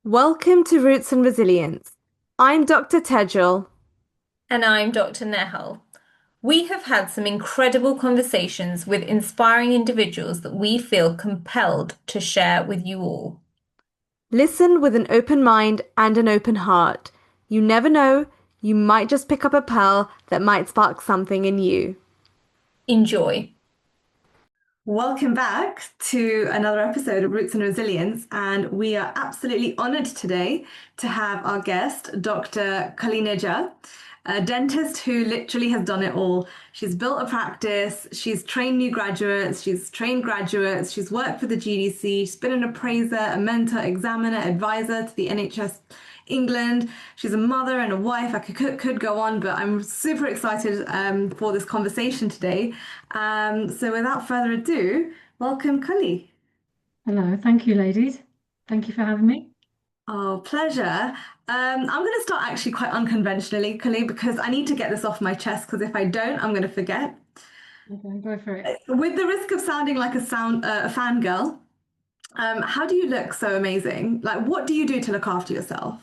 Welcome to Roots and Resilience. I'm Dr. Tejal. And I'm Dr. Nehal. We have had some incredible conversations with inspiring individuals that we feel compelled to share with you all. Listen with an open mind and an open heart. You never know, you might just pick up a pearl that might spark something in you. Enjoy. Welcome back to another episode of Roots and Resilience, and we are absolutely honored today to have our guest, Dr. Kully Nijjar, a dentist who literally has done it all. She's built a practice, she's trained new graduates, she's trained graduates, she's worked for the GDC, she's been an appraiser, a mentor, examiner, advisor to the NHS England. She's a mother and a wife. I could go on, but I'm super excited for this conversation today. So without further ado, welcome, Kully. Hello, thank you, ladies. Thank you for having me. Oh, pleasure. I'm going to start actually quite unconventionally, Kully, because I need to get this off my chest, because if I don't, I'm going to forget. Okay, go for it. With the risk of sounding like a fangirl, how do you look so amazing? Like, what do you do to look after yourself?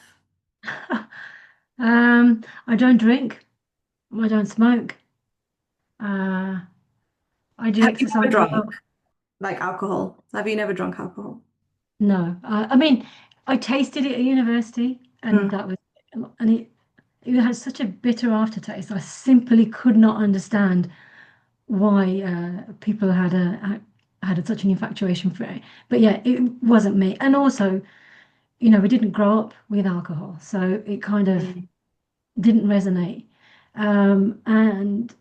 I don't drink. I don't smoke. Uh, I do Have you exercise ever a drunk, lot. like alcohol? Have you never drunk alcohol? No, I mean, I tasted it at university, and Mm. that was, and it had such a bitter aftertaste. I simply could not understand why people had such an infatuation for it. But yeah, it wasn't me. And also, we didn't grow up with alcohol, so it kind of Mm. didn't resonate. And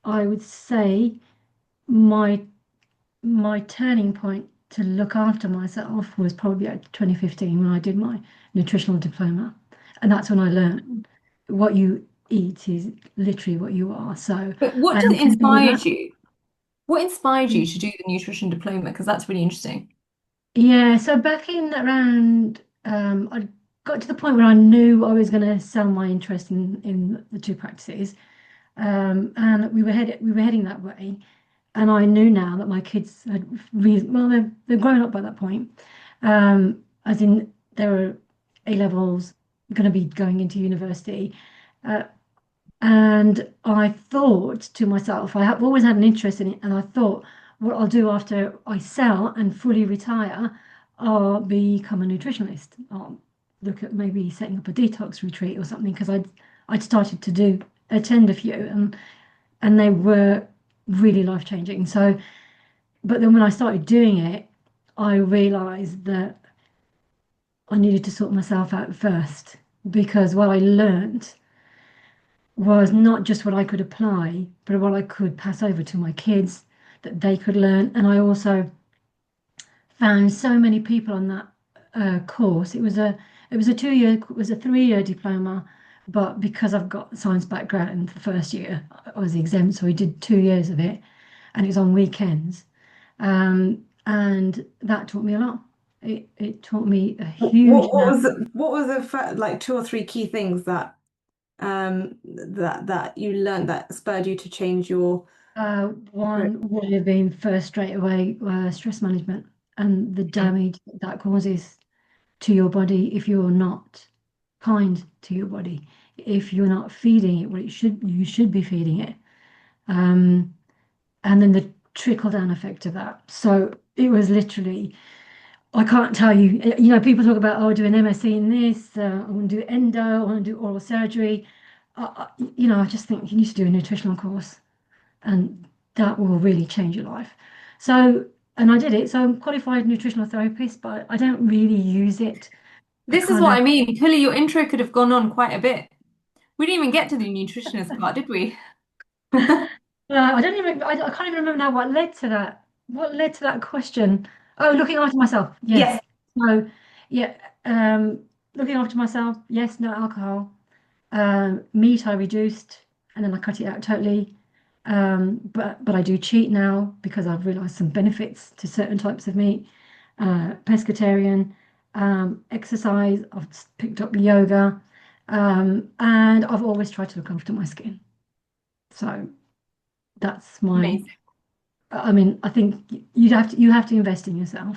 I would say my my turning point to look after myself was probably at 2015 when I did my nutritional diploma. And that's when I learned what you eat is literally what you are. So But what I did am keeping with inspired that. you? What inspired you to do the nutrition diploma? Because that's really interesting. Yeah, so back in around, I got to the point where I knew I was going to sell my interest in the two practices. And we were heading that way. And I knew now that my kids had well, they're grown up by that point. As in, they were A levels, going to be going into university. Uh, and I thought to myself, I have always had an interest in it, and I thought, what I'll do after I sell and fully retire, I'll become a nutritionist. I'll look at maybe setting up a detox retreat or something because I'd started to attend a few, and they were really life changing. So, but then when I started doing it, I realized that I needed to sort myself out first because what I learned was not just what I could apply, but what I could pass over to my kids that they could learn. And I also found so many people on that course. It was a 2 year, it was a 3 year diploma, but because I've got science background in the first year, I was exempt, so we did 2 years of it, and it was on weekends, and that taught me a lot. It taught me a huge amount. What was like two or three key things that that you learned that spurred you to change your One would have been first straight away stress management and the Mm. damage that causes to your body if you're not kind to your body, if you're not feeding it what you should be feeding it. Um, and then the trickle down effect of that. So it was literally, I can't tell you, people talk about, oh, do an MSc in this, I want to do endo, I want to do oral surgery. I just think you need to do a nutritional course and that will really change your life. So, and I did it. So I'm qualified nutritional therapist, but I don't really use it. I This is kind what of, I mean. Kully, your intro could have gone on quite a bit. We didn't even get to the nutritionist part, did we? I don't even, I can't even remember now what led to that. What led to that question? Oh, looking after myself. Yes. Yes. So, yeah, looking after myself. Yes, no alcohol. Meat I reduced and then I cut it out totally. But I do cheat now because I've realised some benefits to certain types of meat. Pescatarian, exercise. I've picked up yoga, and I've always tried to look after my skin. So that's my. Amazing. I mean, I think you have to invest in yourself.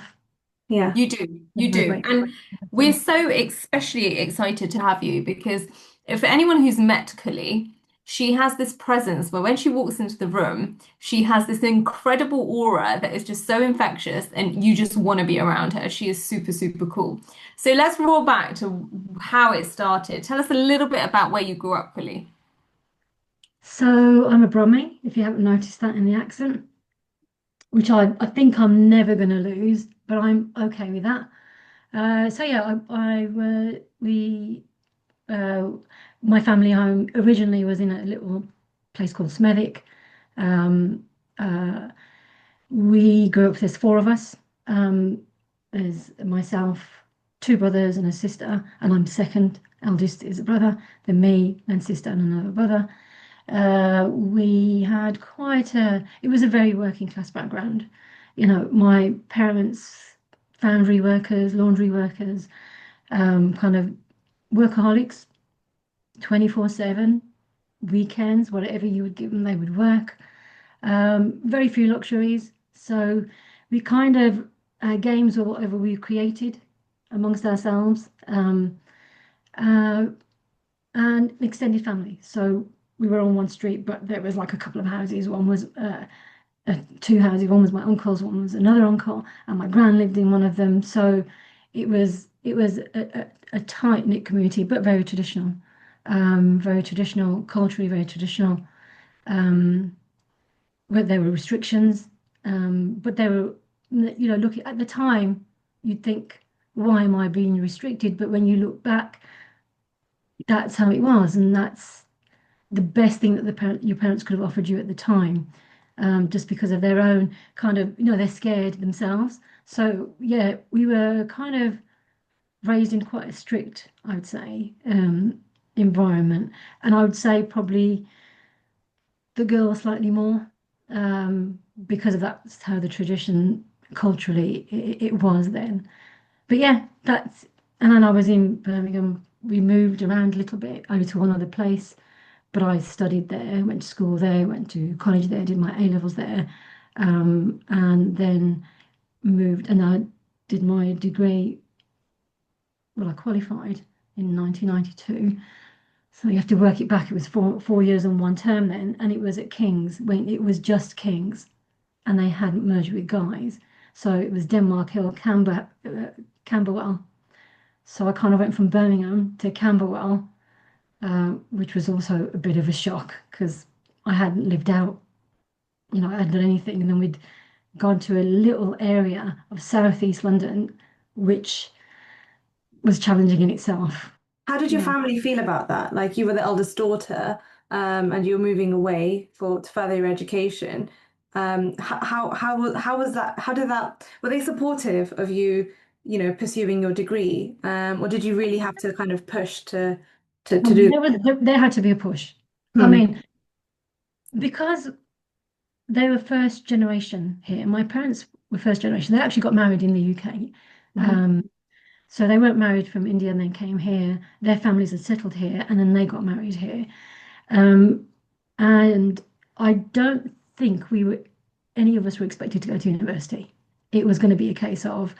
Yeah. You Very do. grateful. And we're so especially excited to have you because if for anyone who's met Kully, she has this presence where when she walks into the room, she has this incredible aura that is just so infectious and you just want to be around her. She is super, super cool. So let's roll back to how it started. Tell us a little bit about where you grew up, Kully. So I'm a Brummie, if you haven't noticed that in the accent, which I think I'm never going to lose, but I'm okay with that. So yeah, we uh, my family home originally was in a little place called Smethwick. Um, uh, we grew up, there's four of us. There's myself, two brothers and a sister, and I'm second. Eldest is a brother, then me, then sister and another brother. We had it was a very working class background. You know, my parents, foundry workers, laundry workers, kind of workaholics, 24/7, weekends, whatever you would give them, they would work. Very few luxuries. So we kind of, games or whatever we created amongst ourselves, uh, and an extended family. So we were on one street, but there was like a couple of houses. One was two houses. One was my uncle's, one was another uncle, and my gran lived in one of them. So it was a tight-knit community, but very traditional, culturally very traditional. Um, where there were restrictions, but there were, looking at the time, you'd think, why am I being restricted? But when you look back, that's how it was, and that's the best thing that your parents could have offered you at the time, just because of their own kind of, they're scared themselves. So yeah, we were kind of raised in quite a strict, I would say, environment, and I would say probably the girl slightly more, because of that's how the tradition culturally it was then. But yeah, and then I was in Birmingham. We moved around a little bit over to one other place, but I studied there, went to school there, went to college there, did my A levels there, and then moved and I did my degree. Well, I qualified in 1992. So you have to work it back. It was four years and one term then, and it was at King's when it was just King's, and they hadn't merged with Guy's. So it was Denmark Hill, Camberwell. So I kind of went from Birmingham to Camberwell, which was also a bit of a shock because I hadn't lived out, I hadn't done anything, and then we'd gone to a little area of southeast London, which was challenging in itself. How did your Yeah. family feel about that? Like you were the eldest daughter, and you were moving away to further your education. How was that? How did that? Were they supportive of you, pursuing your degree, or did you really have to kind of push to do? There had to be a push. I Hmm. mean, because they were first generation here. My parents were first generation. They actually got married in the UK. Mhm. So they weren't married from India and then came here. Their families had settled here and then they got married here. Um, and I don't think any of us were expected to go to university. It was going to be a case of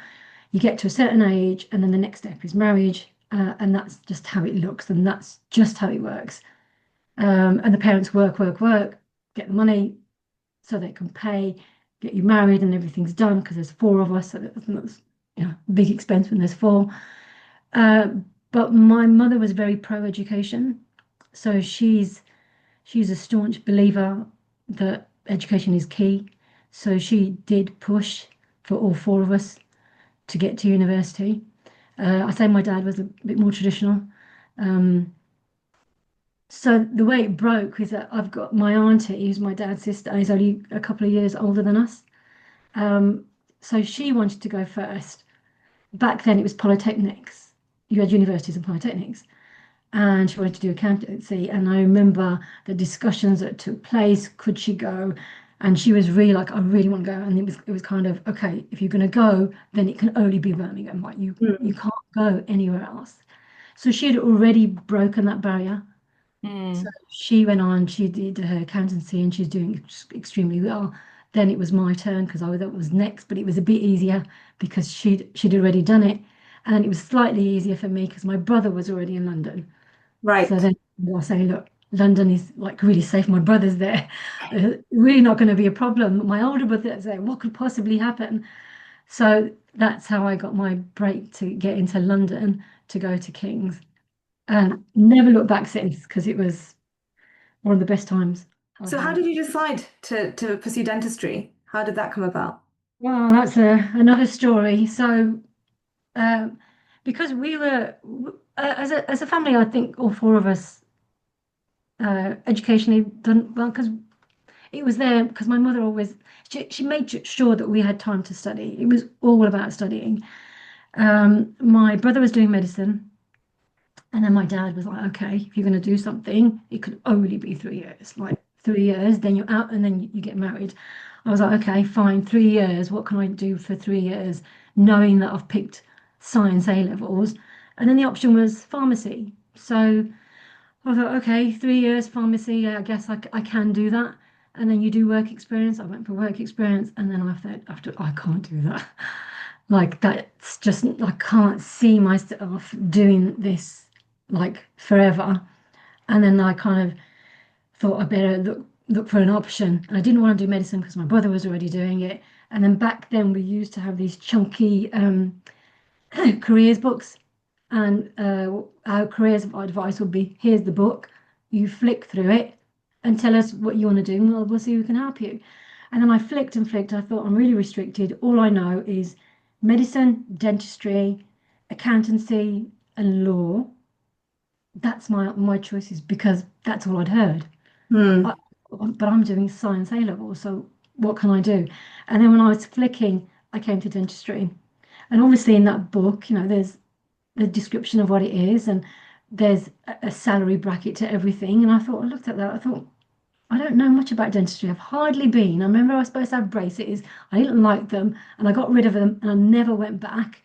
you get to a certain age and then the next step is marriage. And that's just how it looks and that's just how it works. And the parents work, work, work, get the money so they can pay, get you married, and everything's done because there's four of us. So that's a big expense when there's four. Uh, but my mother was very pro-education, so she's a staunch believer that education is key. So she did push for all four of us to get to university. I say my dad was a bit more traditional. Um, So the way it broke is that I've got my auntie, who's my dad's sister, who's only a couple of years older than us. Um, so she wanted to go first. Back then it was polytechnics. You had universities and polytechnics. And she wanted to do accountancy. And I remember the discussions that took place. Could she go? And she was really like, I really want to go. And it was kind of, okay, if you're going to go, then it can only be Birmingham. Like you Mm. can't go anywhere else. So she had already broken that barrier. So Mm. she went on, she did her accountancy and she's doing extremely well. then it was my turn because I was next, but it was a bit easier because she'd already done it. And then it was slightly easier for me because my brother was already in London. So Right. then I say, look, London is like really safe. My brother's there. Really not going to be a problem. My older brother's there. What could possibly happen? So that's how I got my break to get into London to go to King's. And never looked back since because it was one of the best times I've So how had. did you decide to pursue dentistry? How did that come about? Well, that's another story. So, um, because we were, as a family, I think all four of us educationally done well because it was there because my mother always she made sure that we had time to study. It was all about studying. My brother was doing medicine, and then my dad was like, "Okay, if you're going to do something, it could only be 3 years. Like 3 years, then you're out, and then you get married." I was like, "Okay, fine, 3 years. What can I do for 3 years?" Knowing that I've picked science A levels, and then the option was pharmacy. So I thought, okay, 3 years pharmacy, yeah, I guess I can do that. And then you do work experience. I went for work experience, and then I thought, after I can't do that. Like that's just I can't see myself doing this like forever. And then I kind of thought I better look for an option. And I didn't want to do medicine because my brother was already doing it. And then back then we used to have these chunky careers books, and our careers advice would be, here's the book, you flick through it and tell us what you want to do, and we'll see who can help you. And then I flicked and flicked. I thought, I'm really restricted. All I know is medicine, dentistry, accountancy, and law. That's my choices because that's all I'd heard. I, Hmm. but I'm doing science A level, so what can I do? And then when I was flicking, I came to dentistry. And obviously in that book, there's the description of what it is, and there's a salary bracket to everything. And I looked at that, I thought, I don't know much about dentistry. I've hardly been. I remember I was supposed to have braces. I didn't like them, and I got rid of them, and I never went back.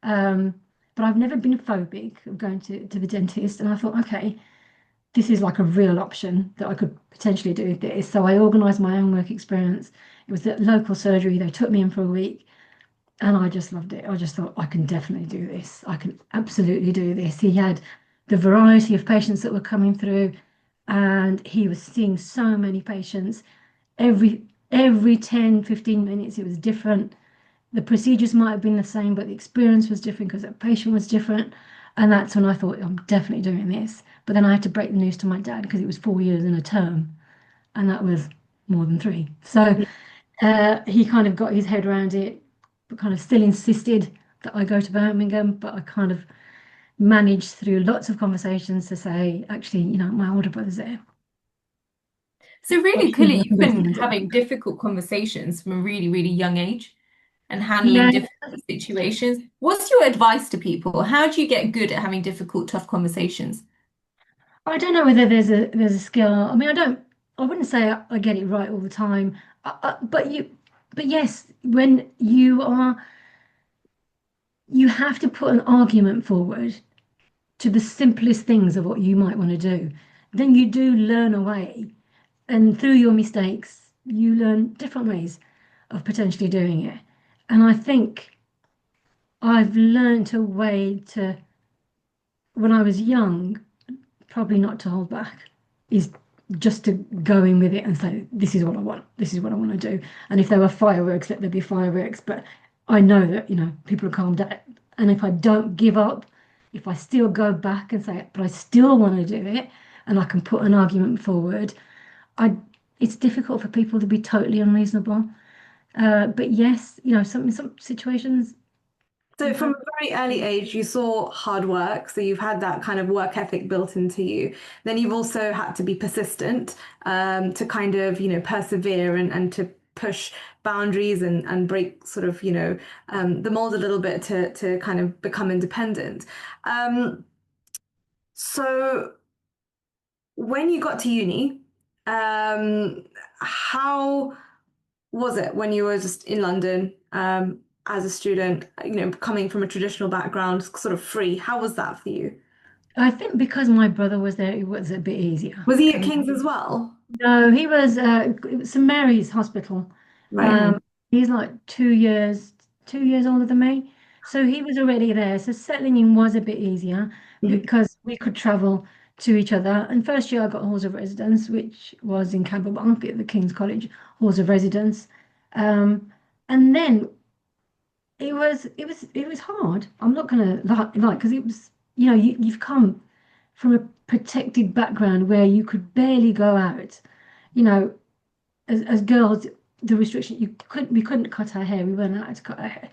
Um, but I've never been phobic of going to the dentist, and I thought, okay, this is like a real option that I could potentially do this. So I organised my own work experience. It was at local surgery. They took me in for a week. And I just loved it. I just thought, I can definitely do this. I can absolutely do this. He had the variety of patients that were coming through, and he was seeing so many patients. Every 10, 15 minutes, it was different. The procedures might have been the same, but the experience was different because the patient was different. And that's when I thought, I'm definitely doing this. But then I had to break the news to my dad because it was 4 years in a term, and that was more than three. So he kind of got his head around it, but kind of still insisted that I go to Birmingham. But I kind of managed through lots of conversations to say, actually, my older brother's there. So really, Actually, Kully, I can you've go to been London. having difficult conversations from a really, really young age and handling Yeah, difficult situations. What's your advice to people? How do you get good at having difficult, tough conversations? I don't know whether there's a skill. I mean, I wouldn't say I get it right all the time. But yes, when you have to put an argument forward to the simplest things of what you might want to do, then you do learn a way. And through your mistakes, you learn different ways of potentially doing it. And I think I've learned a way to, when I was young, probably not to hold back, is just to go in with it and say, this is what I want, this is what I want to do. And if there were fireworks, let there be fireworks. But I know that, people are calmed down. And if I don't give up, if I still go back and say, but I still want to do it, and I can put an argument forward, I it's difficult for people to be totally unreasonable. But yes, some situations So you from have. a very early age, you saw hard work. So you've had that kind of work ethic built into you. Then you've also had to be persistent, to kind of, persevere and to push boundaries and break sort of, the mold a little bit to kind of become independent. Um, so when you got to uni, how was it when you were just in London, as a student, coming from a traditional background, sort of free? How was that for you? I think because my brother was there, it was a bit easier. Was he at 'Cause King's as well? no, he was it was St Mary's Hospital, Right. He's like 2 years older than me. So he was already there. So settling in was a bit easier Mhm. because we could travel to each other. And first year I got halls of residence, which was in Camberbank at the King's College halls of residence. Um, and then it was hard. I'm not gonna lie, because it was, you've come from a protected background where you could barely go out. You know, as girls, the restriction we couldn't cut our hair. We weren't allowed to cut our hair.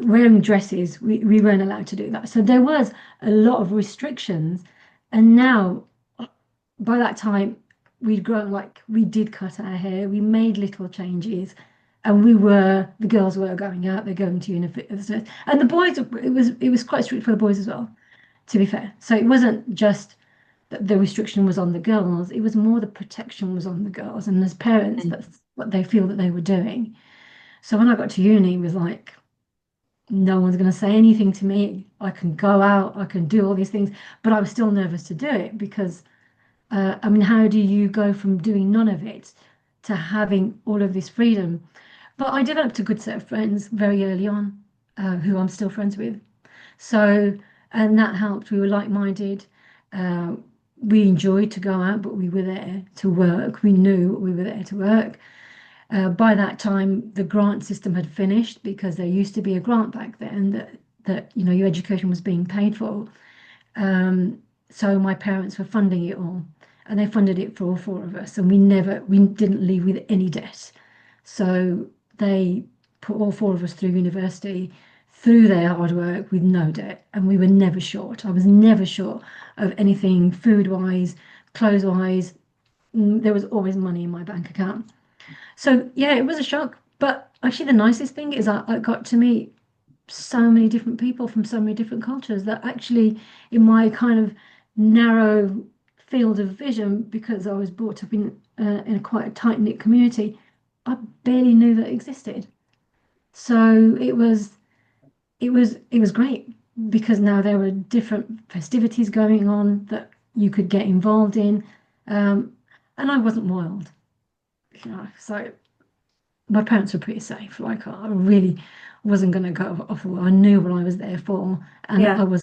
Wearing dresses, we weren't allowed to do that. So there was a lot of restrictions. And now, by that time, we'd grown, like we did cut our hair, we made little changes, and the girls were going out, they're going to university. And the boys, it was quite strict for the boys as well, to be fair. So it wasn't just that the restriction was on the girls, it was more the protection was on the girls. And as parents, Mm. that's what they feel that they were doing. So when I got to uni, it was like, no one's going to say anything to me. I can go out, I can do all these things, but I was still nervous to do it because, I mean, how do you go from doing none of it to having all of this freedom? But I developed a good set of friends very early on, who I'm still friends with. So, and that helped. We were like-minded. Uh, we enjoyed to go out, but we were there to work. We knew we were there to work. By that time, the grant system had finished because there used to be a grant back then that your education was being paid for. So my parents were funding it all, and they funded it for all four of us, and we didn't leave with any debt. So they put all four of us through university through their hard work with no debt, and we were never short. I was never short of anything food wise, clothes wise. There was always money in my bank account. So yeah, it was a shock. But actually, the nicest thing is I got to meet so many different people from so many different cultures that actually, in my kind of narrow field of vision, because I was brought up in a quite a tight-knit community, I barely knew that existed. So it was great because now there were different festivities going on that you could get involved in, um, and I wasn't wild. So my parents were pretty safe. Like I really wasn't going to go off the wall. I knew what I was there for, and Yeah. I was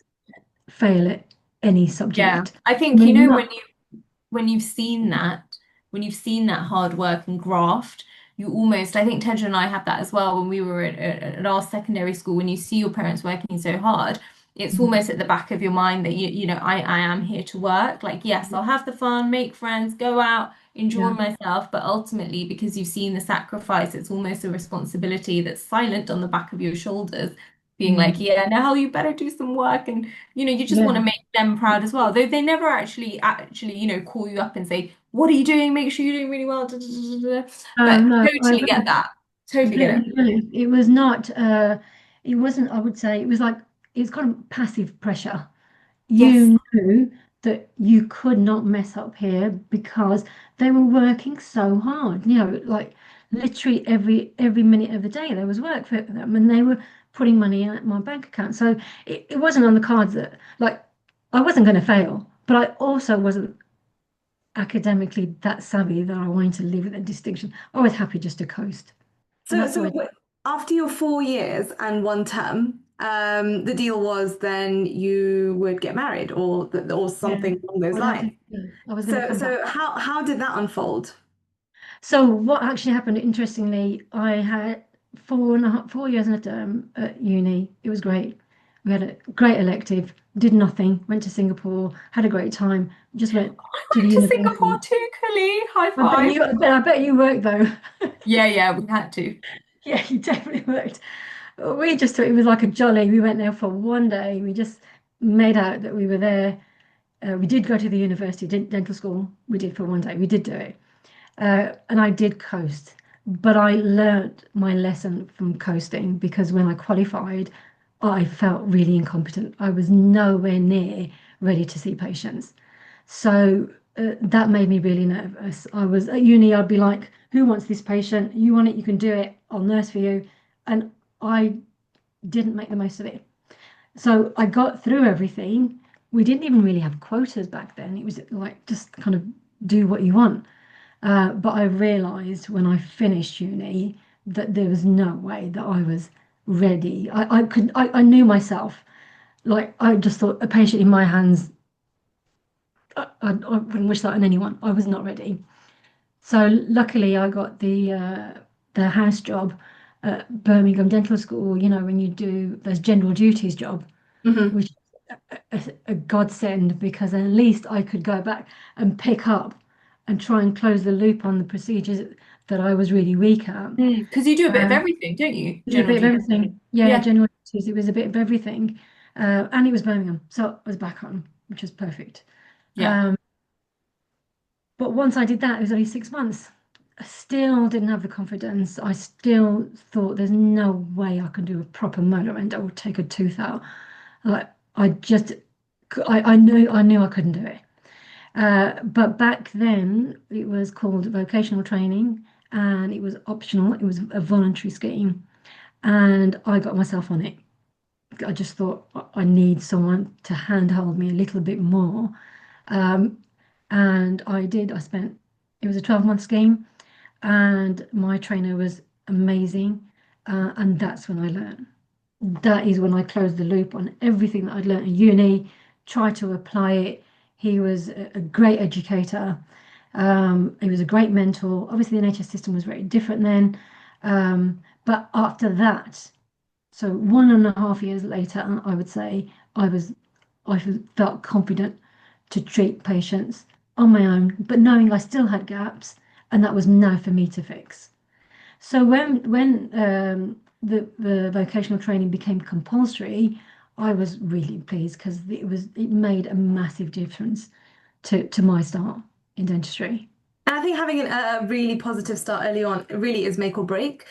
fail at any Yeah. subject. I I think, mean, when not you've seen that, hard work and graft, you almost, I think Tedra and I had that as well when we were at our secondary school. When you see your parents working so hard, it's almost at the back of your mind that I am here to work. Like, yes, I'll have the fun, make friends, go out, enjoy yeah, myself, but ultimately, because you've seen the sacrifice, it's almost a responsibility that's silent on the back of your shoulders, being like, mm, yeah, now you better do some work, and you just want to yeah. make them proud as well. Though they never actually, call you up and say, "What are you doing? Make sure you're doing really well." Da, da, da, da, da. But No, totally get that. Totally get completely it. agree. It was not. It wasn't. I would say it was like it's kind of passive pressure. Yes. You knew that you could not mess up here because they were working so hard. Like literally every minute of the day there was work for them, and they were putting money in my bank account. So it wasn't on the cards that like I wasn't going to fail, but I also wasn't academically that savvy that I wanted to leave with a distinction. I was happy just to coast, and So, that's so what I w- After your 4 years and one term, the deal was then you would get married or yeah. something along those lines. I was going to So, come back. so how did that unfold? So what actually happened, interestingly, I had 4.5 years in a term at uni. It was great. We had a great elective, did nothing, went to Singapore, had a great time, just went I to the went to Singapore university. too, Kully. High I bet five. you, I bet you worked though. Yeah, yeah, we had to. Yeah, you definitely worked. We just thought it was like a jolly. We went there for one day. We just made out that we were there. We did go to the university, dental school. We did for one day. We did do it. And I did coast, but I learnt my lesson from coasting because when I qualified, I felt really incompetent. I was nowhere near ready to see patients. So that made me really nervous. I was at uni, I'd be like, who wants this patient? You want it, you can do it. I'll nurse for you. And I didn't make the most of it. So I got through everything. We didn't even really have quotas back then. It was like just kind of do what you want. But I realised when I finished uni that there was no way that I was ready. I knew myself. Like I just thought a patient in my hands, I wouldn't wish that on anyone. I was not ready. So luckily I got the house job at Birmingham Dental School, when you do those general duties job, Hmm. which is a godsend because at least I could go back and pick up and try and close the loop on the procedures that I was really weak at. Because you do a bit of Um, everything, don't you? did a General bit of duty. everything. Yeah, Yeah. general duties. It was a bit of everything. And it was Birmingham. So I was back home, which was perfect. Yeah. Um, but once I did that, it was only 6 months. I still didn't have the confidence. I still thought there's no way I can do a proper molar endo or take a tooth out. Like I just, I knew I couldn't do it. But back then it was called vocational training and it was optional. It was a voluntary scheme, and I got myself on it. I just thought I need someone to handhold me a little bit more. Um, and I did. It was a 12-month scheme, and my trainer was amazing. And that's when I learned. That is when I closed the loop on everything that I'd learned in uni, tried to apply it. He was a great educator. He was a great mentor. Obviously, the NHS system was very different then. But after that, so 1.5 years later, I would say I felt confident to treat patients on my own, but knowing I still had gaps, and that was now for me to fix. So when the vocational training became compulsory, I was really pleased because it made a massive difference to my start in dentistry. And I think having a really positive start early on really is make or break.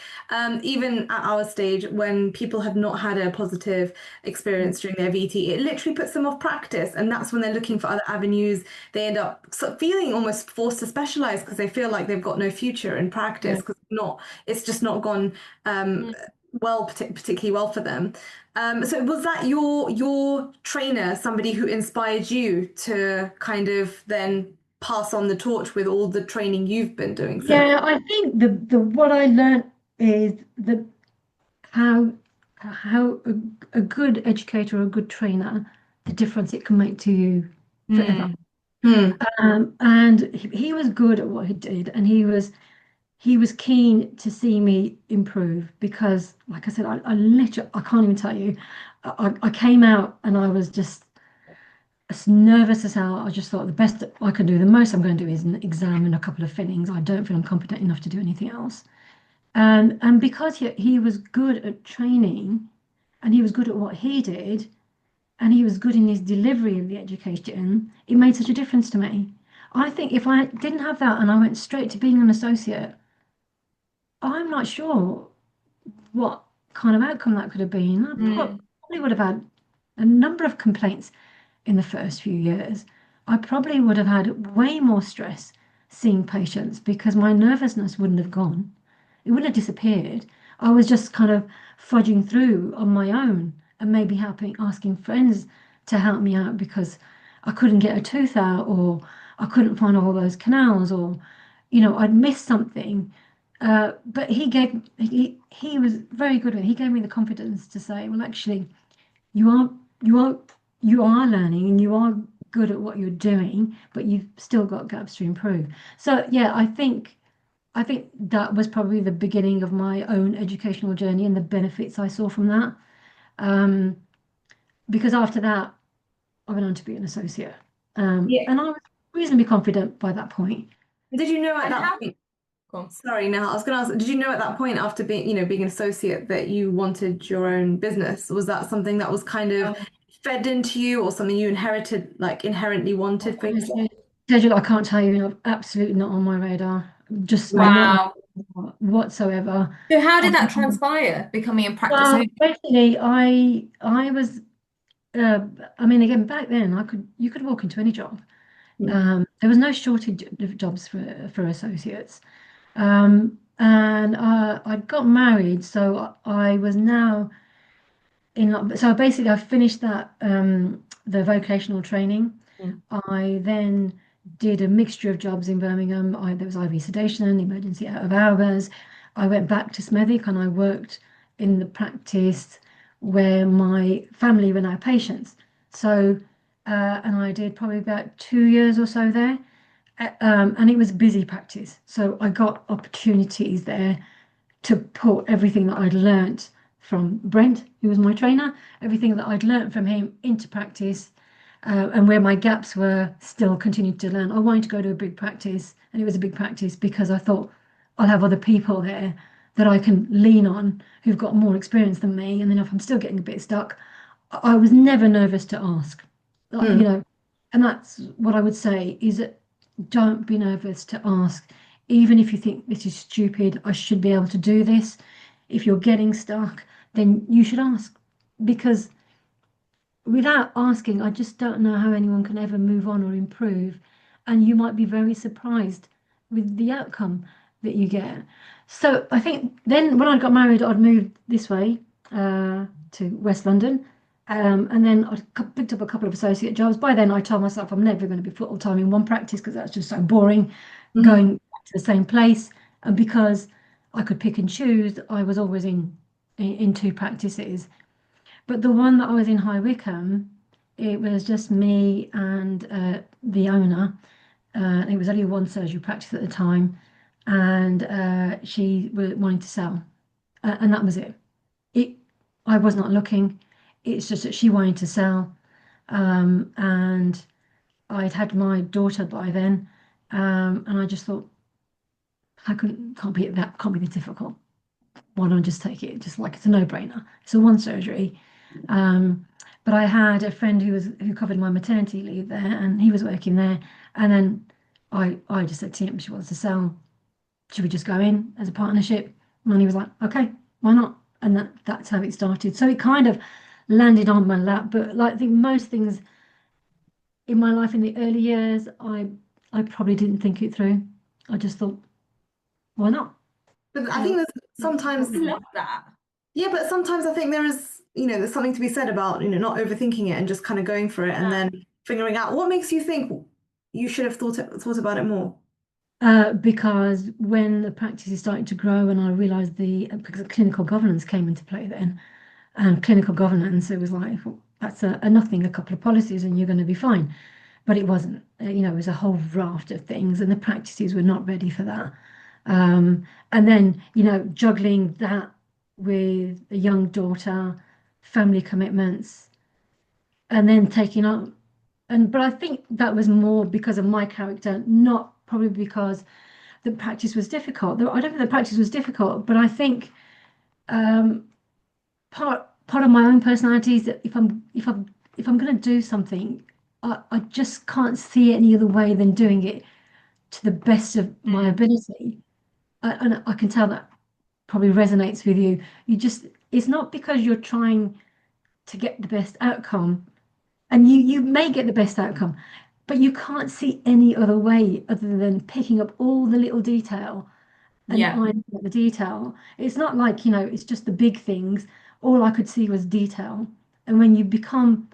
Even at our stage, when people have not had a positive experience during their VT, it literally puts them off practice. And that's when they're looking for other avenues. They end up sort of feeling almost forced to specialize because they feel like they've got no future in practice Yeah. because it's just not gone um, Mm. well, particularly well for them. So was that your trainer, somebody who inspired you to kind of then pass on the torch with all the training you've been doing since? Yeah, I think the what I learned is that how how a good educator or a good trainer, the difference it can make to you forever. Mm. Hmm. And he was good at what he did, and he was keen to see me improve because, like I said, I literally I can't even tell you. I came out and I was just as nervous as hell. I just thought the best that I can do, the most I'm going to do is an exam and a couple of fittings. I don't feel I'm competent enough to do anything else. And because he was good at training and he was good at what he did and he was good in his delivery of the education, it made such a difference to me. I think if I didn't have that and I went straight to being an associate, I'm not sure what kind of outcome that could have been. I Mm. probably would have had a number of complaints in the first few years. I probably would have had way more stress seeing patients because my nervousness wouldn't have gone. It wouldn't have disappeared. I was just kind of fudging through on my own and maybe asking friends to help me out because I couldn't get a tooth out or I couldn't find all those canals or, I'd missed something. But he was very good with it. He gave me the confidence to say, well, actually, you are you are you are learning and you are good at what you're doing, but you've still got gaps to improve. So yeah, I think that was probably the beginning of my own educational journey and the benefits I saw from that. Um, because after that, I went on to be an associate, Yeah. and I was reasonably confident by that point. Did you know at And that how? point? Go on. Sorry, now I was going to ask, did you know at that point after being an associate that you wanted your own business? Was that something that was kind of Oh, fed into you or something you inherited, like inherently wanted for yourself? Honestly, Tejal, I can't tell you, absolutely not on my radar, just Right. not on wow. my radar whatsoever. So how did that Um, transpire, becoming a practice well, owner? basically, I was, I mean, again, back then, you could walk into any job. There was no shortage of jobs for associates. And I got married, so I was now so basically I finished that the vocational training. Mm. I then did a mixture of jobs in Birmingham. There was IV sedation, emergency out of hours. I went back to Smethwick and I worked in the practice where my family were now patients. So, and I did probably about 2 years or so there. And it was busy practice. So I got opportunities there to put everything that I'd learnt from Brent, who was my trainer, everything that I'd learnt from him into practice, and where my gaps were, still continued to learn. I wanted to go to a big practice, and it was a big practice because I thought I'll have other people there that I can lean on who've got more experience than me. And then if I'm still getting a bit stuck, I was never nervous to ask. Mm. And that's what I would say is that don't be nervous to ask, even if you think this is stupid, I should be able to do this. If you're getting stuck, then you should ask, because without asking, I just don't know how anyone can ever move on or improve. And you might be very surprised with the outcome that you get. So I think then when I got married, I'd moved this way to West London. And then I picked up a couple of associate jobs. By then, I told myself I'm never going to be full time in one practice because that's just so boring, going back to the same place. And because I could pick and choose, I was always in two practices. But the one that I was in High Wycombe, it was just me and the owner. It was only one surgery practice at the time, and she was wanting to sell, and that was it. It, I was not looking. It's just that she wanted to sell, and I'd had my daughter by then, and I just thought, can't be that, can't be this difficult. Why don't I just take it? Just like it's a no-brainer. It's a one surgery. But I had a friend who covered my maternity leave there, and he was working there. And then I just said to him, she wants to sell. Should we just go in as a partnership? And he was like, okay, why not? And that's how it started. So it kind of landed on my lap. But like I think most things in my life in the early years, I probably didn't think it through. I just thought, why not? But I think there's sometimes, I love that. yeah, but sometimes I think there is, there's something to be said about, not overthinking it and just kind of going for it and then figuring out what makes you think you should have thought about it more. Because when the practice is starting to grow, and I realised because clinical governance came into play then, and clinical governance, it was like, well, that's a nothing, a couple of policies, and you're going to be fine. But it wasn't. It was a whole raft of things, and the practices were not ready for that. And then, juggling that with a young daughter, family commitments, and then taking on. But I think that was more because of my character, not probably because the practice was difficult. I don't think the practice was difficult, but I think um, part of my own personality is that if I'm going to do something, I just can't see any other way than doing it to the best of my ability. And I can tell that probably resonates with you. It's not because you're trying to get the best outcome, and you may get the best outcome, but you can't see any other way other than picking up all the little detail and Yeah. ironing out the detail. It's not like, it's just the big things. All I could see was detail. And when you become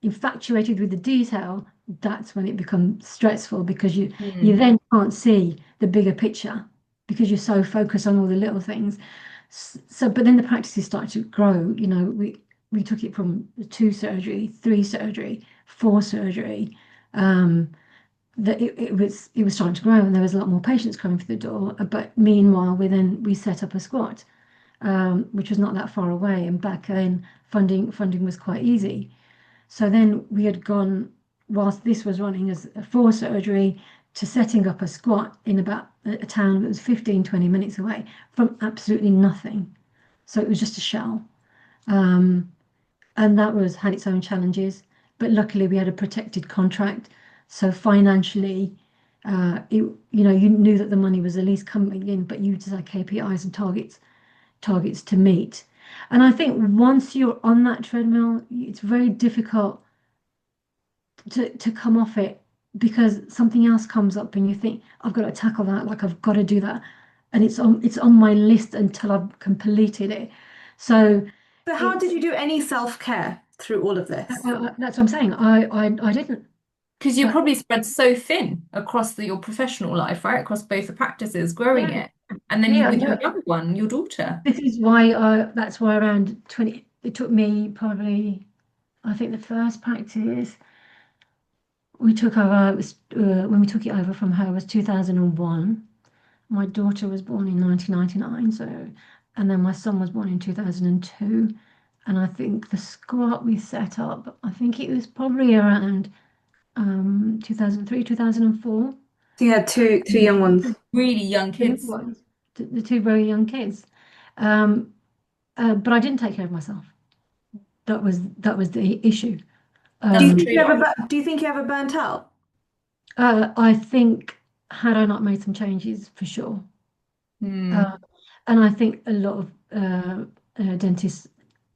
infatuated with the detail, that's when it becomes stressful because you then can't see the bigger picture because you're so focused on all the little things. So, but then the practices started to grow. We took it from 2 surgery, 3 surgery, 4 surgery. That it was starting to grow, and there was a lot more patients coming through the door. But meanwhile, we set up a squat, which was not that far away, and back then funding was quite easy. So then we had gone, whilst this was running as a 4 surgery, to setting up a squat in about a town that was 15, 20 minutes away from absolutely nothing. So it was just a shell. And that had its own challenges. But luckily, we had a protected contract. So financially, you knew that the money was at least coming in, but you just had KPIs and targets to meet. And I think once you're on that treadmill, it's very difficult to come off it because something else comes up and you think, I've got to tackle that, like I've got to do that. And it's on my list until I've completed it. So How did you do any self-care through all of this? that's what I'm saying. I didn't. Because you're Uh, probably spread so thin across your professional life, right? Across both the practices, growing yeah, it. And then you yeah, with your no. young one, your daughter. This is why that's why around 20, it took me probably, I think the first practice we took over was when we took it over from her was 2001. My daughter was born in 1999, so, and then my son was born in 2002. And I think the squat we set up, I think it was probably around 2003, 2004. So you had two young ones. Really young Yeah, it kids. was the two very young kids. Um, but I didn't take care of myself. That was the issue. That's the trade-off. Do you think you ever burnt out? I think had I not made some changes, for sure. Hmm. Uh, and I think a lot of dentists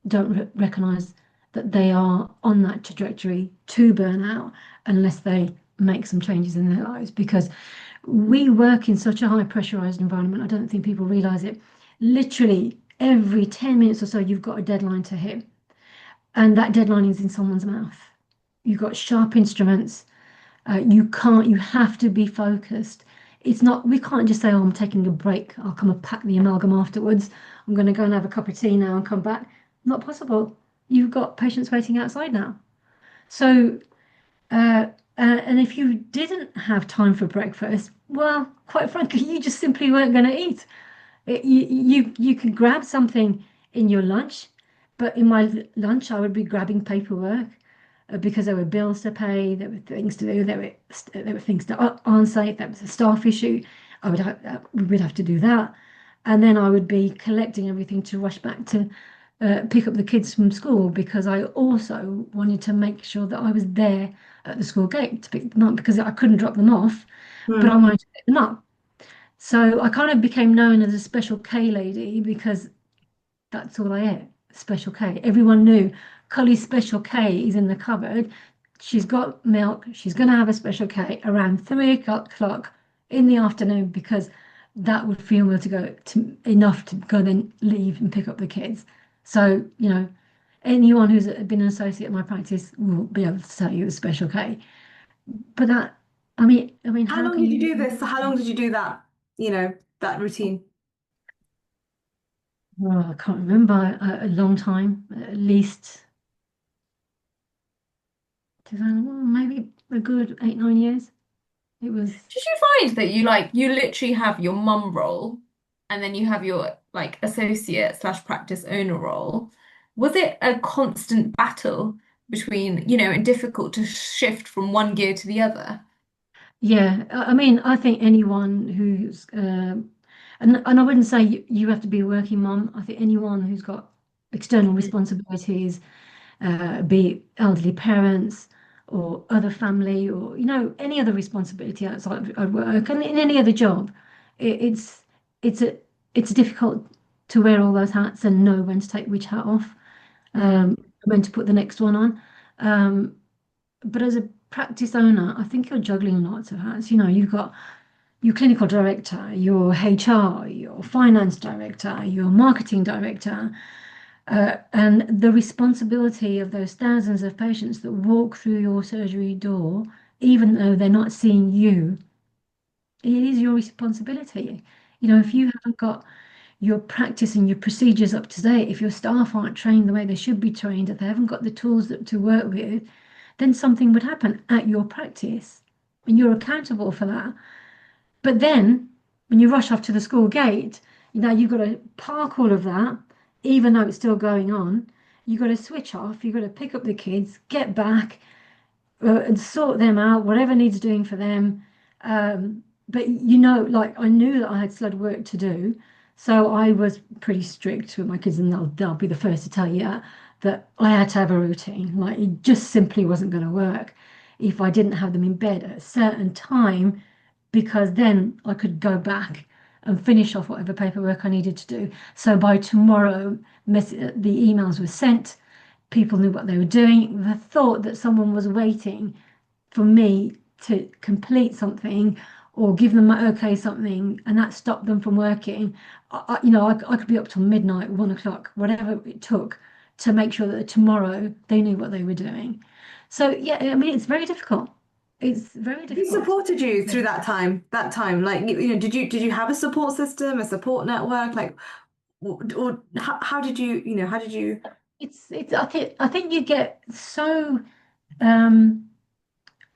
don't recognize that they are on that trajectory to burnout unless they make some changes in their lives because we work in such a high pressurized environment. I don't think people realize it. Literally every 10 minutes or so, you've got a deadline to hit, and that deadline is in someone's mouth. You've got sharp instruments. You have to be focused. It's not, we can't just say, oh, I'm taking a break. I'll come and pack the amalgam afterwards. I'm going to go and have a cup of tea now and come back. Not possible. You've got patients waiting outside now. So, and if you didn't have time for breakfast, well, quite frankly, you just simply weren't going to eat. You could grab something in your lunch, but in my lunch, I would be grabbing paperwork because there were bills to pay, there were things to do, there were things to answer. If that was a staff issue, we would have to do that, and then I would be collecting everything to rush back to pick up the kids from school because I also wanted to make sure that I was there at the school gate to pick them up because I couldn't drop them off, but I Hmm. wanted to pick them up. So I kind of became known as a special K lady because that's all I ate. Special K. Everyone knew Cully's Special K is in the cupboard. She's got milk. She's going to have a Special K around 3 o'clock in the afternoon because that would feel well to go to enough to go then leave and pick up the kids. So, anyone who's been an associate in my practice will be able to tell you a Special K. But I mean, How how long can did you you? do this? How long did you do that? That routine. Oh, I can't remember a long time, at least 2000, well, maybe a good 8, 9 years. It was, Did you find that you literally have your mum role and then you have your like associate slash practice owner role? Was it a constant battle between, and difficult to shift from one gear to the other? yeah. I mean, I think anyone who's, and I wouldn't say you have to be a working mom. I think anyone who's got external responsibilities, be it elderly parents or other family or, any other responsibility outside of work and in any other job, it's, it's a, it's difficult to wear all those hats and know when to take which hat off, Mm. when to put the next one on. Um, But as a practice owner, I think you're juggling lots of hats. You've got your clinical director, your HR, your finance director, your marketing director, and the responsibility of those thousands of patients that walk through your surgery door, even though they're not seeing you, it is your responsibility. If you haven't got your practice and your procedures up to date, if your staff aren't trained the way they should be trained, if they haven't got the tools to work with, then something would happen at your practice and you're accountable for that. But then when you rush off to the school gate, you've got to park all of that, even though it's still going on. You've got to switch off, you've got to pick up the kids, get back, and sort them out, whatever needs doing for them. But like I knew that I had sled work to do, so I was pretty strict with my kids, and they'll be the first to tell you that I had to have a routine. Like it just simply wasn't going to work if I didn't have them in bed at a certain time, because then I could go back and finish off whatever paperwork I needed to do. So by tomorrow, the emails were sent, people knew what they were doing. The thought that someone was waiting for me to complete something or give them my okay something and that stopped them from working, I could be up till midnight, 1 o'clock, whatever it took to make sure that tomorrow they knew what they were doing. So yeah, I mean, it's very difficult. it's very Who difficult. supported you through that time? That time, like did you have a support system, a support network, like, or how did how did you? It's I think you get so um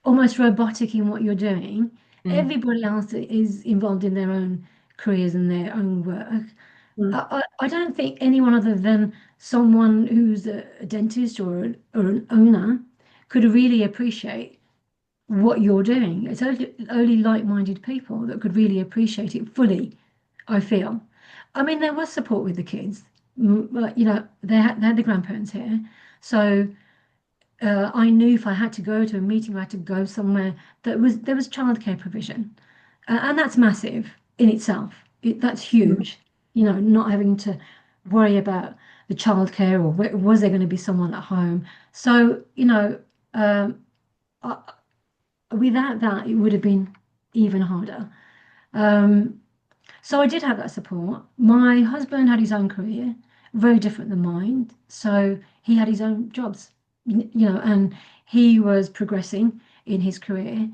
almost robotic in what you're doing. Mm. Everybody else is involved in their own careers and their own work. Mm. I don't think anyone other than someone who's a dentist or an owner could really appreciate what you're doing. It's only like-minded people that could really appreciate it fully, I feel. I mean, there was support with the kids, but they had the grandparents here, so I knew if I had to go to a meeting, I had to go somewhere there was childcare provision, and that's massive in itself. That's Mm. huge. Not having to worry about the childcare or was there going to be someone at home. So, um, I, without that, it would have been even harder. Um, so I did have that support. My husband had his own career, very different than mine. So he had his own jobs, and he was progressing in his career.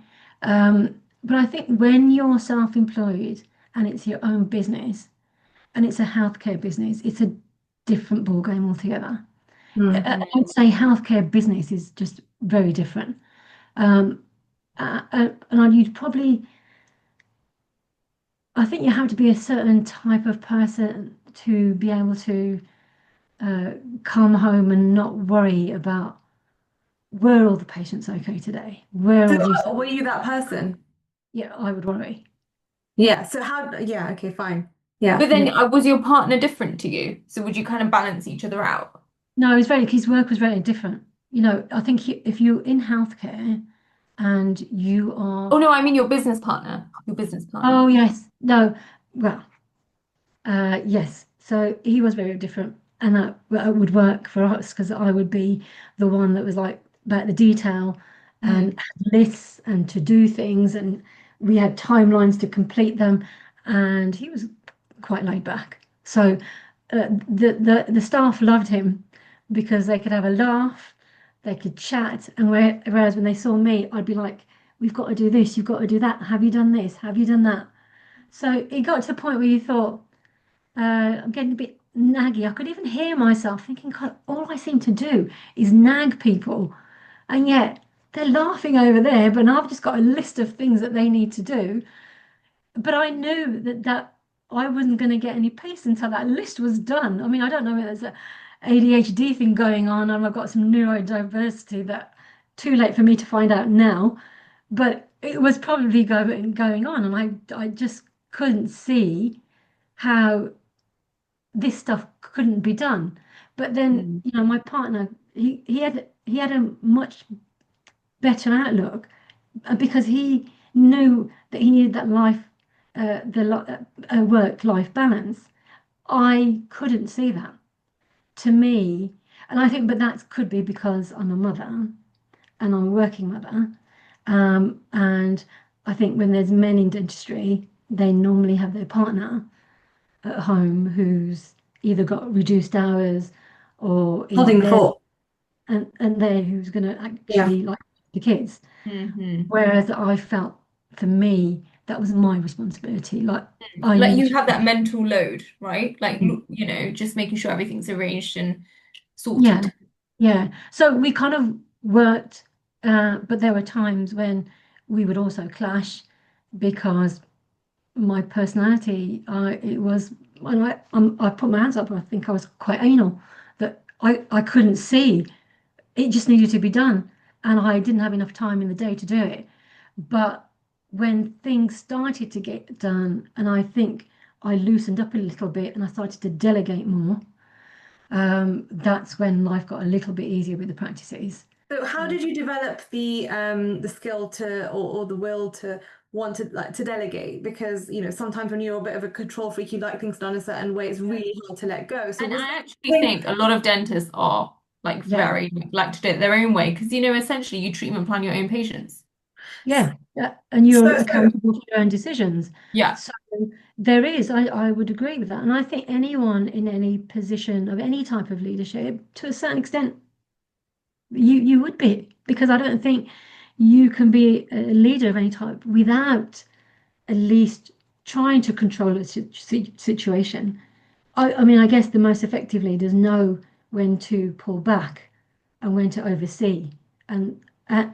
But I think when you're self-employed and it's your own business and it's a healthcare business, it's a different ballgame altogether. Mm. I'd say healthcare business is just very different. Um, and you'd probably I think you have to be a certain type of person to be able to uh, come home and not worry about were all the patients okay today? Where So all these, were you that person? yeah, I would worry. Yeah. So how? Yeah. Okay. Fine. Yeah, Yeah. But then was your partner different to you? So would you kind of balance each other out? no, his work was very different. I think if you're in healthcare and you are, Oh no, I mean your business partner. Your business partner. oh yes, no, well, yes. So he was very different, and that would work for us because I would be the one that was like about the detail and Mm. had lists and to do things, and we had timelines to complete them. And he was quite laid back. So the staff loved him because they could have a laugh, they could chat, and whereas when they saw me, I'd be like, "We've got to do this, you've got to do that. Have you done this? Have you done that?" So it got to the point where you thought. I'm getting a bit naggy. I could even hear myself thinking, God, all I seem to do is nag people. And yet they're laughing over there, but I've just got a list of things that they need to do. But I knew that I wasn't going to get any peace until that list was done. I mean, I don't know if there's a ADHD thing going on and I've got some neurodiversity that too late for me to find out now. But it was probably going on, and I just couldn't see how this stuff couldn't be done. But then, Mm. my partner, he had a much better outlook because he knew that he needed that work-life balance. I couldn't see that. To me, and I think, but that could be because I'm a mother and I'm a working mother. And I think when there's men in dentistry, they normally have their partner at home who's either got reduced hours or is Holding the there fort. and there who's going to Yeah. actually like the kids. Hmm. Whereas I felt for me that was my responsibility. Like I Like need you to, have that mental load, right? Like mm, just making sure everything's arranged and yeah, sorted. yeah. So we kind of worked, but there were times when we would also clash because my personality, it was when I put my hands up, I think I was quite anal that I couldn't see. It just needed to be done, and I didn't have enough time in the day to do it. But when things started to get done, and I think I loosened up a little bit and I started to delegate more, that's when life got a little bit easier with the practices. So how did you develop the skill to or the will to want to like to delegate? Because sometimes when you're a bit of a control freak, you like things done a certain way. It's really hard to let go. So And was I that actually something? think a lot of dentists are like Yeah, very like to do it their own way because essentially you treatment plan your own patients. yeah, yeah. And So you're accountable for your own decisions. Yeah. So there is, I would agree with that. And I think anyone in any position of any type of leadership, to a certain extent, you would be, because I don't think you can be a leader of any type without at least trying to control a situation. I mean, I guess the most effective leaders know when to pull back and when to oversee and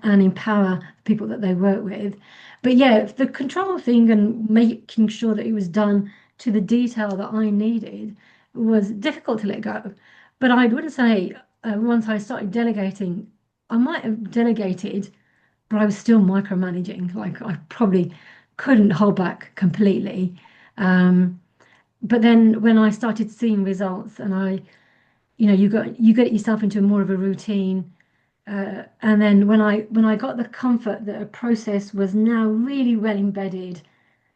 empower the people that they work with. But yeah, the control thing and making sure that it was done to the detail that I needed was difficult to let go. But I wouldn't say once I started delegating, I might have delegated, but I was still micromanaging. Like I probably couldn't hold back completely. But then when I started seeing results and you get yourself into more of a routine. And then when I got the comfort that a process was now really well embedded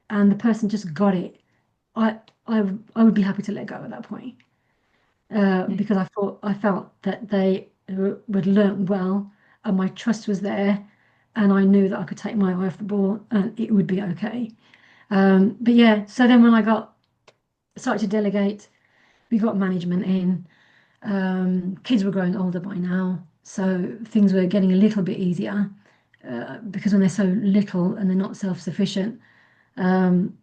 and the person just got it, I I would be happy to let go at that point because I felt that they would learn well and my trust was there and I knew that I could take my eye off the ball and it would be okay. But yeah, so then when I got started to delegate, we got management in. Kids were growing older by now, so things were getting a little bit easier because when they're so little and they're not self-sufficient, um,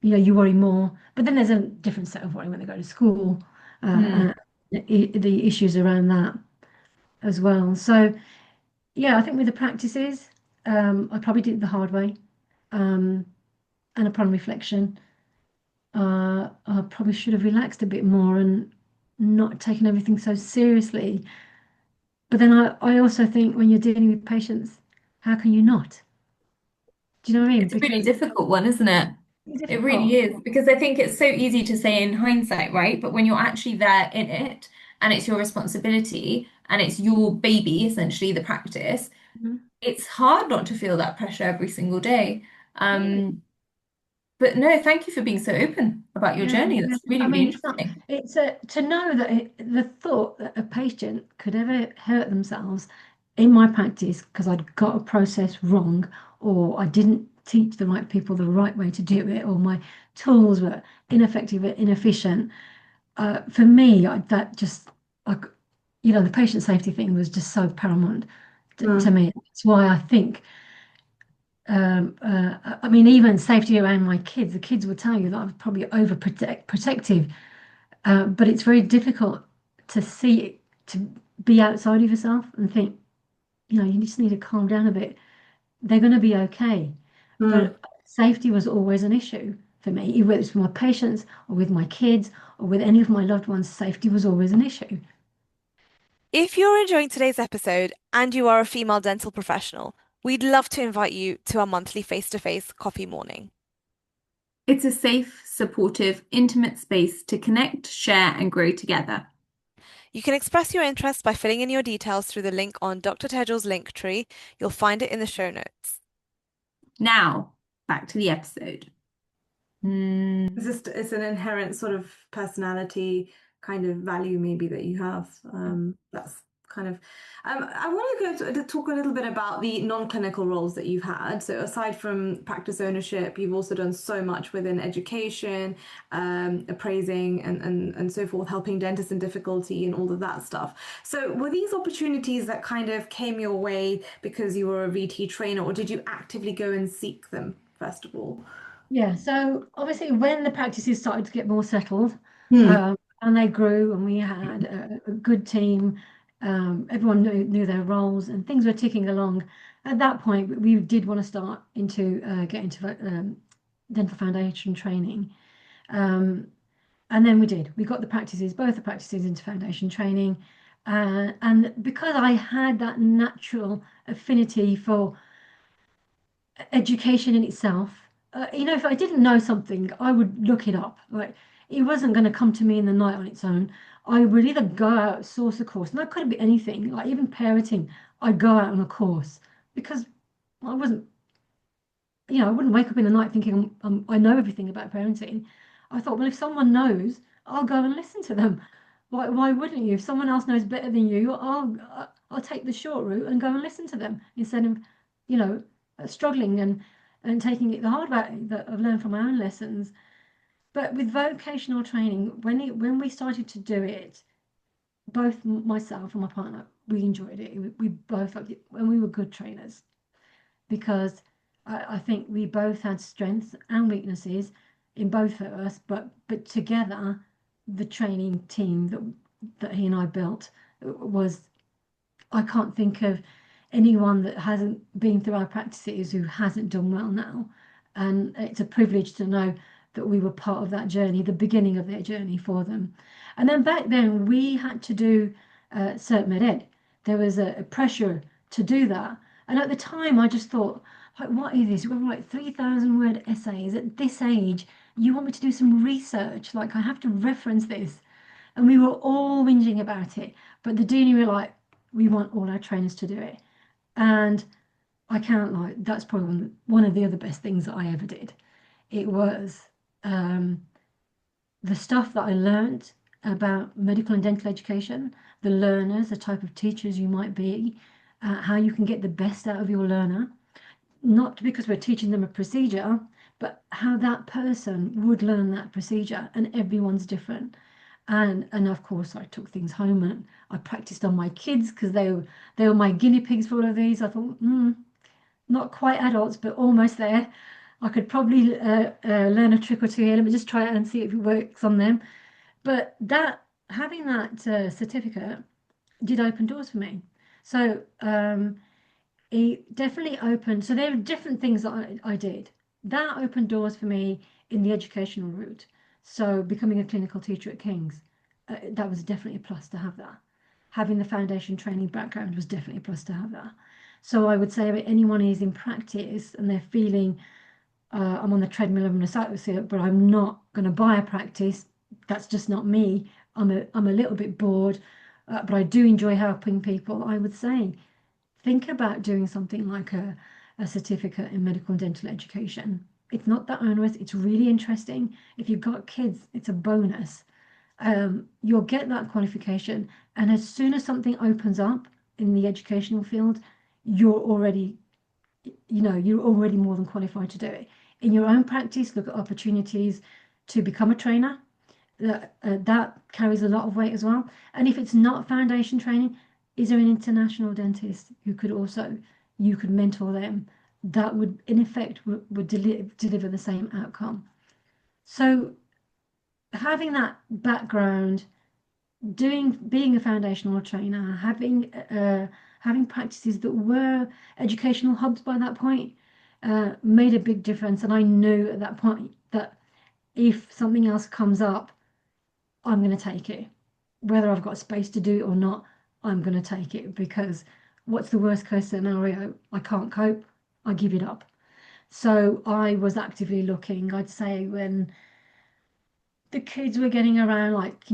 you worry more. But then there's a different set of worry when they go to school, Mm. and the issues around that as well. So yeah, I think with the practices, I probably did it the hard way, um, and upon reflection, I probably should have relaxed a bit more and not taken everything so seriously. But then I also think when you're dealing with patients, how can you not? Do you know what I mean? It's a really Because difficult one, isn't it? it's It really difficult. is because I think it's so easy to say in hindsight, right? But when you're actually there in it and it's your responsibility and it's your baby, essentially, the practice, Mhm. it's hard not to feel that pressure every single day. Yeah, Um, but no, thank you for being so open about your yeah, journey. yeah. That's really, I really mean, it's not. interesting. It's to know that the thought that a patient could ever hurt themselves in my practice because I'd got a process wrong, or I didn't teach the right people the right way to do it, or my tools were ineffective or inefficient. For me, that just, I, the patient safety thing was just so paramount to Mm, me. That's why I think, I mean, even safety around my kids, the kids will tell you that I'm probably protective, but it's very difficult to see it, to be outside of yourself and think, you just need to calm down a bit. They're going to be okay. mm. But safety was always an issue for me, whether it's with my patients or with my kids or with any of my loved ones, safety was always an issue. If you're enjoying today's episode and you are a female dental professional, we'd love to invite you to our monthly face-to-face coffee morning. It's a safe, supportive, intimate space to connect, share, and grow together. You can express your interest by filling in your details through the link on Dr. Tejal's link tree. You'll find it in the show notes. Now, back to the episode. Mm. It's an inherent sort of personality kind of value maybe that you have. That's kind of. I want to to talk a little bit about the non-clinical roles that you've had. So aside from practice ownership, you've also done so much within education, appraising, and so forth, helping dentists in difficulty and all of that stuff. So were these opportunities that kind of came your way because you were a VT trainer, or did you actively go and seek them first of all? Yeah, so obviously when the practices started to get more settled, Hmm. and they grew and we had a good team, everyone knew their roles and things were ticking along. At that point, we did want to start into get into dental foundation training. Um, and then we did. We got both the practices into foundation training. And because I had that natural affinity for education in itself. If I didn't know something, I would look it up. Like it wasn't going to come to me in the night on its own. I would either go out, source a course, and that could be anything, like even parenting. I'd go out on a course because I wasn't, I wouldn't wake up in the night thinking I know everything about parenting. I thought, well, if someone knows, I'll go and listen to them. Why wouldn't you? If someone else knows better than you, I'll take the short route and go and listen to them instead of, you know, struggling and taking it the hard way that I've learned from my own lessons. But with vocational training, when we started to do it, both myself and my partner, we enjoyed it. We both loved it, and we were good trainers. because I think we both had strengths and weaknesses in both of us, but together, the training team that he and I built was, I can't think of anyone that hasn't been through our practices who hasn't done well now. And it's a privilege to know that we were part of that journey, the beginning of their journey for them. And then back then, we had to do Cert Med Ed. There was a pressure to do that. And at the time, I just thought, like, what is this? We're like 3,000 word essays at this age. You want me to do some research? Like, I have to reference this. And we were all whinging about it. But the dean were like, we want all our trainers to do it. And I can't lie, that's probably one of the other best things that I ever did. It was the stuff that I learned about medical and dental education, the learners, the type of teachers you might be, how you can get the best out of your learner, not because we're teaching them a procedure, but how that person would learn that procedure, and everyone's different. And of course, I took things home and I practiced on my kids because they were my guinea pigs for all of these. I thought, not quite adults, but almost there. I could probably learn a trick or two here. Let me just try it and see if it works on them. But having that certificate did open doors for me. So it definitely opened. So there are different things that I did. That opened doors for me in the educational route. So becoming a clinical teacher at King's, that was definitely a plus to have that. Having the foundation training background was definitely a plus to have that. So I would say if anyone is in practice and they're feeling I'm on the treadmill of an associate, but I'm not going to buy a practice. That's just not me. I'm a little bit bored, but I do enjoy helping people. I would say think about doing something like a certificate in medical and dental education. It's not that onerous. It's really interesting. If you've got kids, it's a bonus. You'll get that qualification, and as soon as something opens up in the educational field, you're already more than qualified to do it. In your own practice, look at opportunities to become a trainer. That carries a lot of weight as well. And if it's not foundation training, is there an international dentist who could also, you could mentor them? That would, in effect, would deliver the same outcome. So having that background, being a foundational trainer, having practices that were educational hubs by that point made a big difference. And I knew at that point that if something else comes up, I'm going to take it. Whether I've got space to do it or not, I'm going to take it, because what's the worst case scenario? I can't cope, I give it up. So I was actively looking, I'd say, when the kids were getting around, like,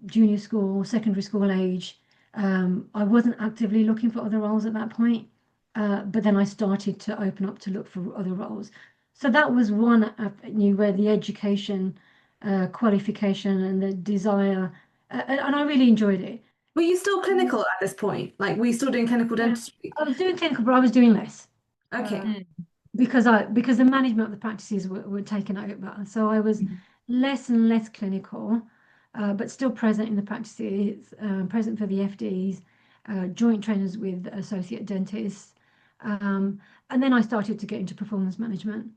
junior school, secondary school age. I wasn't actively looking for other roles at that point, but then I started to open up to look for other roles. So that was one avenue where the education, qualification, and the desire, and I really enjoyed it. Were you still clinical at this point? Like, were you still doing clinical dentistry? I was doing clinical, but I was doing less. Okay. Because the management of the practices were taken over. So I was less and less clinical, but still present in the practices, present for the FDs, joint trainers with associate dentists. And then I started to get into performance management.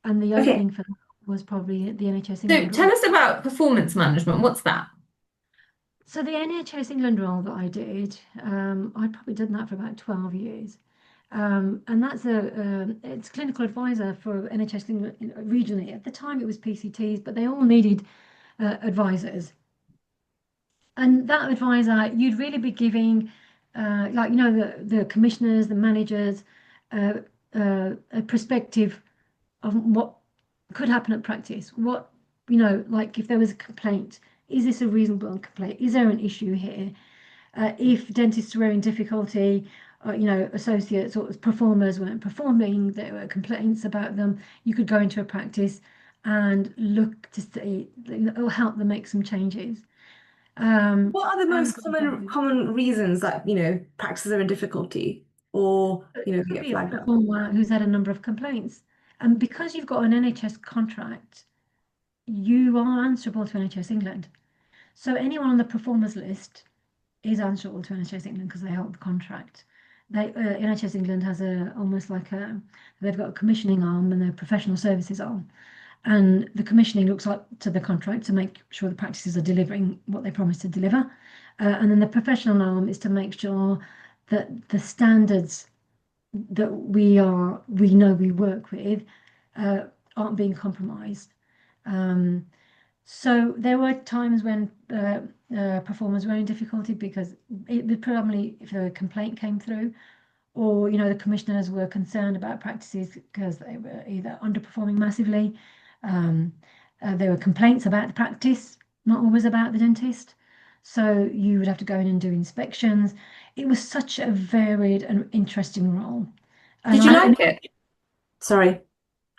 And the Okay. opening for that was probably at the NHS So England tell role. us about performance management. What's that? So the NHS England role that I did, I'd probably done that for about 12 years. And that's it's clinical advisor for NHS England regionally. At the time, it was PCTs, but they all needed advisors. And that advisor, you'd really be giving, the commissioners, the managers, a perspective of what could happen at practice. What, like if there was a complaint, is this a reasonable complaint? Is there an issue here? If dentists were in difficulty, associates or performers weren't performing, there were complaints about them, you could go into a practice and look to see, it'll help them make some changes. What are the most common reasons that, practices are in difficulty, or, It they could get be a flagged up? performer who's had a number of complaints. And because you've got an NHS contract, you are answerable to NHS England. So anyone on the performers list is answerable to NHS England because they hold the contract. NHS England has they've got a commissioning arm and a professional services arm. And the commissioning looks like to the contract to make sure the practices are delivering what they promised to deliver. And then the professional arm is to make sure that the standards that we know we work with aren't being compromised. So there were times when performers were in difficulty because it was predominantly if a complaint came through, or the commissioners were concerned about practices because they were either underperforming massively. There were complaints about the practice, not always about the dentist. So you would have to go in and do inspections. It was such a varied and interesting role. Did you like it? Sorry,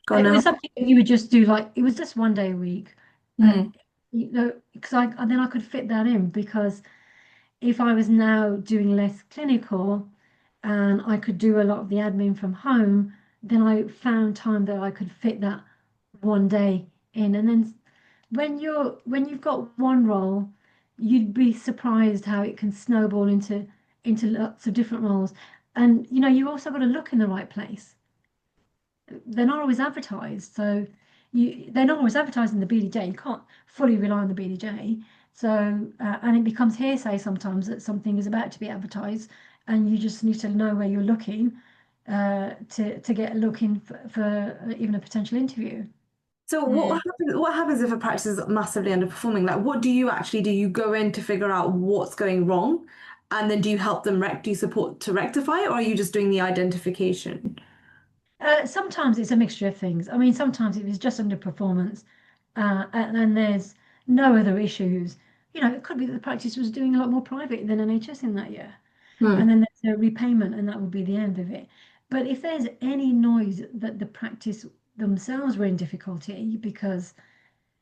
go on It now. was something that you would just do, like it was just one day a week. Mm. Because then I could fit that in, because if I was now doing less clinical and I could do a lot of the admin from home, then I found time that I could fit that one day in. And then when you've got one role, you'd be surprised how it can snowball into lots of different roles. And you also got to look in the right place. They're not always advertised, so they're not always advertised in the BDJ. You can't fully rely on the BDJ. So and it becomes hearsay sometimes that something is about to be advertised, and you just need to know where you're looking to get a look in for even a potential interview. So what happens if a practice is massively underperforming? Like, what do you actually do? You go in to figure out what's going wrong, and then do you help them do you support to rectify it, or are you just doing the identification? Sometimes it's a mixture of things. I mean, sometimes it is just underperformance, and then there's no other issues. It could be that the practice was doing a lot more private than NHS in that year, and then there's a repayment, and that would be the end of it. But if there's any noise that the practice themselves were in difficulty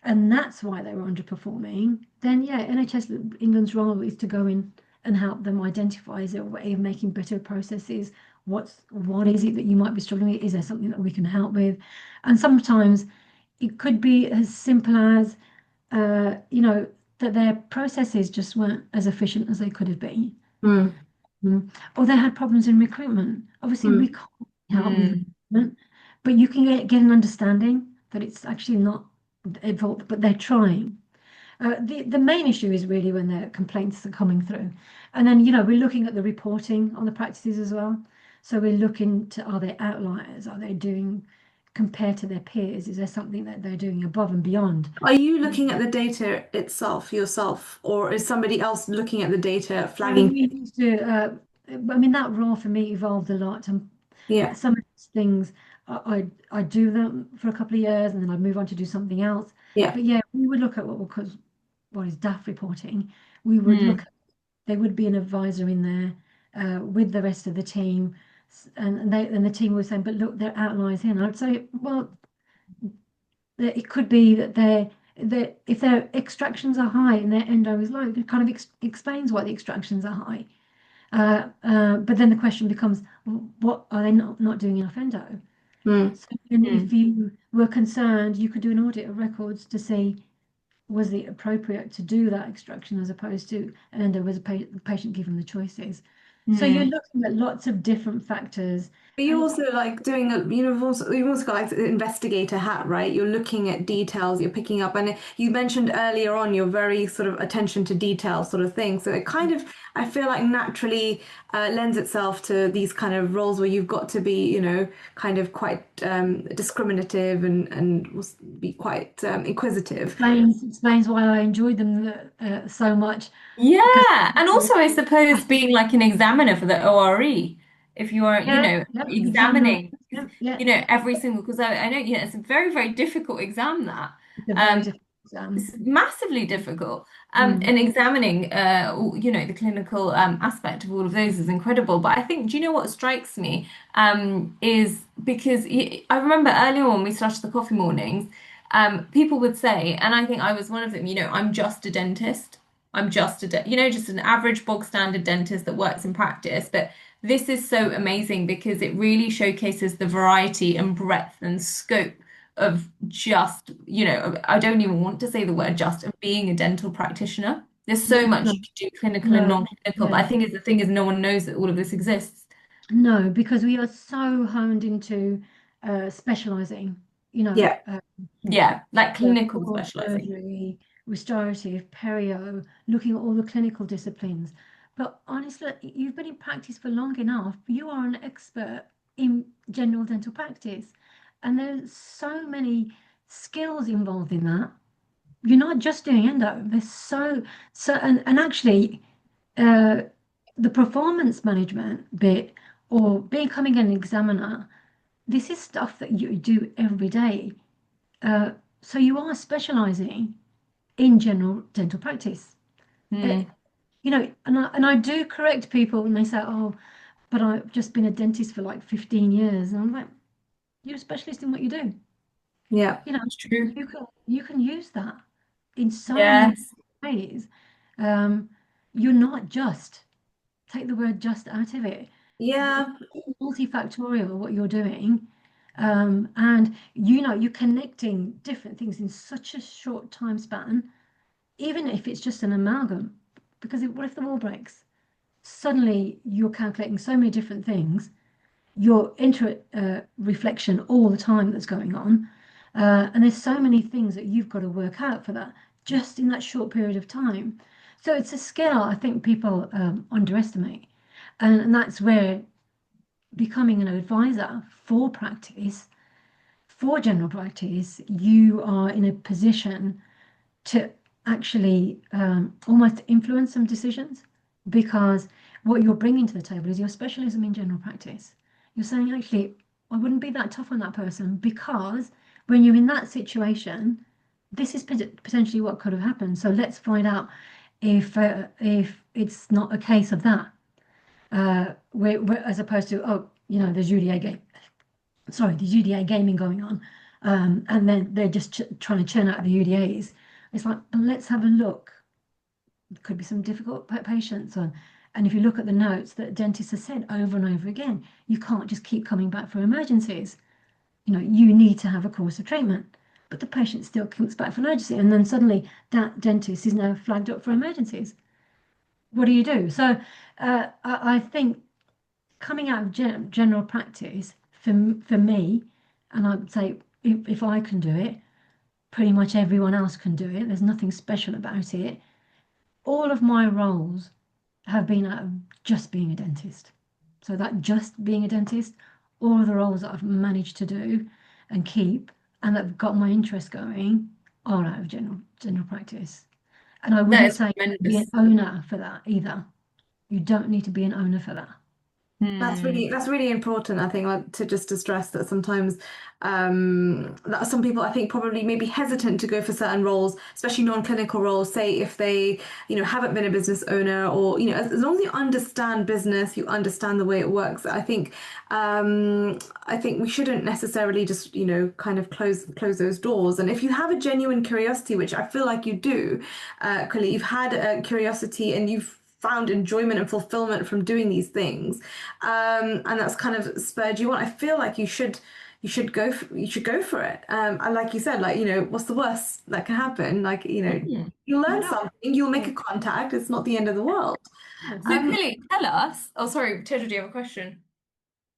and that's why they were underperforming, then yeah, NHS England's role is to go in and help them identify, is there a way of making better processes? What is it that you might be struggling with? Is there something that we can help with? And sometimes it could be as simple as that their processes just weren't as efficient as they could have been. Or they had problems in recruitment. Obviously, we can't help with recruitment, but you can get an understanding that it's actually not their fault, but they're trying. The main issue is really when their complaints are coming through. And then, we're looking at the reporting on the practices as well. So we're looking to, are they outliers? Are they doing, compared to their peers, is there something that they're doing above and beyond? Are you looking at the data itself yourself, or is somebody else looking at the data flagging? We used to, I mean, that role for me evolved a lot. And Yeah. some of these things, I do them for a couple of years and then I'd move on to do something else. Yeah. But yeah, we would look at what is DAF reporting. We would look at, there would be an advisor in there with the rest of the team, and the team was saying, but look, there are outliers here. And I'd say, well, it could be that if their extractions are high and their endo is low, it kind of explains why the extractions are high. But then the question becomes, what are they not doing enough endo? So if you were concerned, you could do an audit of records to see, was it appropriate to do that extraction as opposed to an endo, was the patient given the choices? So you're looking at lots of different factors. But you also like doing you've also got like the investigator hat, right? You're looking at details, you're picking up, and you mentioned earlier on you're very sort of attention to detail sort of thing. So it kind of, I feel like naturally lends itself to these kind of roles where you've got to be, kind of quite discriminative and be quite inquisitive. Explains why I enjoyed them so much. Yeah, and also I suppose being like an examiner for the ORE, if you are, examining, every single, because I know, it's a very, very difficult exam that. It's a very difficult exam. It's massively difficult. And examining, the clinical aspect of all of those is incredible. But I think, do you know what strikes me? Is because I remember earlier when we started the coffee mornings, people would say, and I think I was one of them, I'm just a dentist. I'm just just an average bog standard dentist that works in practice. But this is so amazing because it really showcases the variety and breadth and scope of just, I don't even want to say the word just, of being a dental practitioner. There's so much you can do clinical and non-clinical, but I think the thing is no one knows that all of this exists. No, because we are so honed into specializing, you know, Yeah. Yeah, like clinical oral specializing. surgery, restorative, perio, looking at all the clinical disciplines. But honestly, you've been in practice for long enough. You are an expert in general dental practice, and there's so many skills involved in that. You're not just doing endo. There's and actually, uh, the performance management bit or becoming an examiner, this is stuff that you do every day. Uh, so you are specializing in general dental practice. Uh, Mm. and I do correct people when they say, "Oh, but I've just been a dentist for like 15 years," and I'm like, "You're a specialist in what you do. Yeah. You know, That's true. you can use that in so many Yes. ways. Um, you're not just take the word just out of it. It's Yeah. multifactorial what you're doing. And you're connecting different things in such a short time span, even if it's just an amalgam. Because what if the wall breaks? Suddenly you're calculating so many different things, your inter reflection all the time that's going on. And there's so many things that you've got to work out for that just in that short period of time. So it's a skill I think people underestimate. And that's where becoming an advisor for practice, for general practice, you are in a position to actually almost influence some decisions because what you're bringing to the table is your specialism in general practice. You're saying, actually, I wouldn't be that tough on that person because when you're in that situation, this is potentially what could have happened. So let's find out if it's not a case of that, as opposed to, oh, there's UDA game, sorry, the UDA gaming going on, and then they're just trying to churn out the UDAs. It's like, let's have a look. There could be some difficult patients on. And if you look at the notes that dentists have said over and over again, you can't just keep coming back for emergencies. You need to have a course of treatment. But the patient still comes back for an emergency, and then suddenly that dentist is now flagged up for emergencies. What do you do? So I think coming out of general practice for me, and I would say if I can do it, pretty much everyone else can do it. There's nothing special about it. All of my roles have been out of just being a dentist. So that just being a dentist, all of the roles that I've managed to do and keep and that have got my interest going are out of general practice. And I That wouldn't is say be an tremendous. owner for that either. You don't need to be an owner for that. Hmm. That's really important, I think, like, to stress that sometimes that some people I think probably maybe hesitant to go for certain roles, especially non-clinical roles, say if they, haven't been a business owner or, as long as you understand business, you understand the way it works. I think we shouldn't necessarily just, kind of close those doors. And if you have a genuine curiosity, which I feel like you do, Kully, you've had a curiosity and you've found enjoyment and fulfillment from doing these things, and that's kind of spurred you on. I feel like you should go for it. And like you said, like, what's the worst that can happen? Like, Hmm. you I learn know. something, you'll make a contact. It's not the end of the world. So, Um, Kully, tell us. Oh, sorry, Tedra, do you have a question?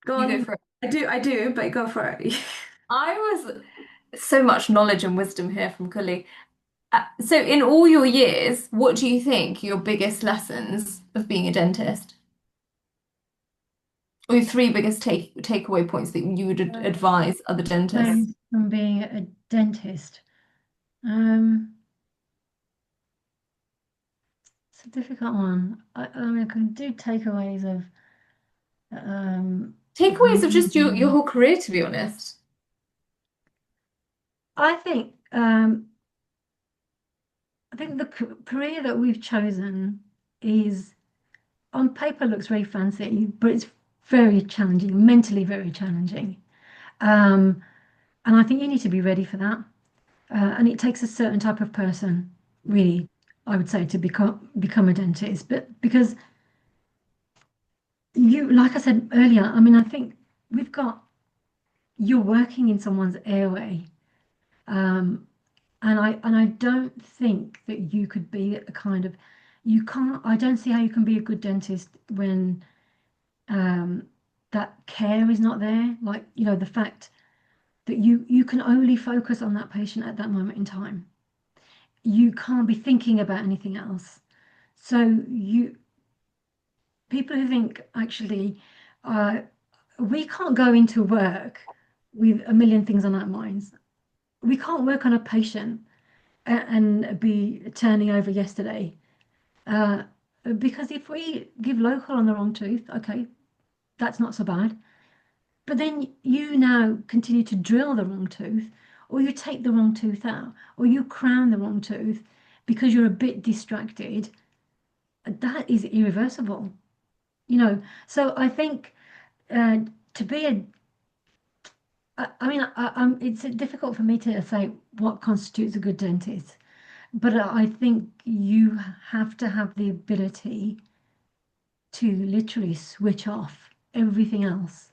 Go You go on. for it. I do, but go for it. I was so much knowledge and wisdom here from Kully. So, in all your years, what do you think your biggest lessons of being a dentist, or your three biggest takeaway points that you would advise other dentists? From being a dentist. Um, it's a difficult one. I mean, I can do takeaways of um, Takeaways of just your whole career, to be honest. I think the career that we've chosen is on paper looks very fancy, but it's very challenging, mentally very challenging. Um, and I think you need to be ready for that. And it takes a certain type of person, really, I would say, to become a dentist. But because like I said earlier, I mean, I think we've got you're working in someone's airway. Um, and I don't think that you could be a kind of you can't I don't see how you can be a good dentist when um, that care is not there. Like, the fact that you can only focus on that patient at that moment in time. You can't be thinking about anything else. So people who think actually uh, we can't go into work with a million things on our minds. We can't work on a patient and be turning over yesterday. Uh, because if we give local on the wrong tooth, okay, that's not so bad. But then you now continue to drill the wrong tooth, or you take the wrong tooth out, or you crown the wrong tooth because you're a bit distracted. That is irreversible, So I think uh, to be a, I mean, it's difficult for me to say what constitutes a good dentist, but I think you have to have the ability to literally switch off everything else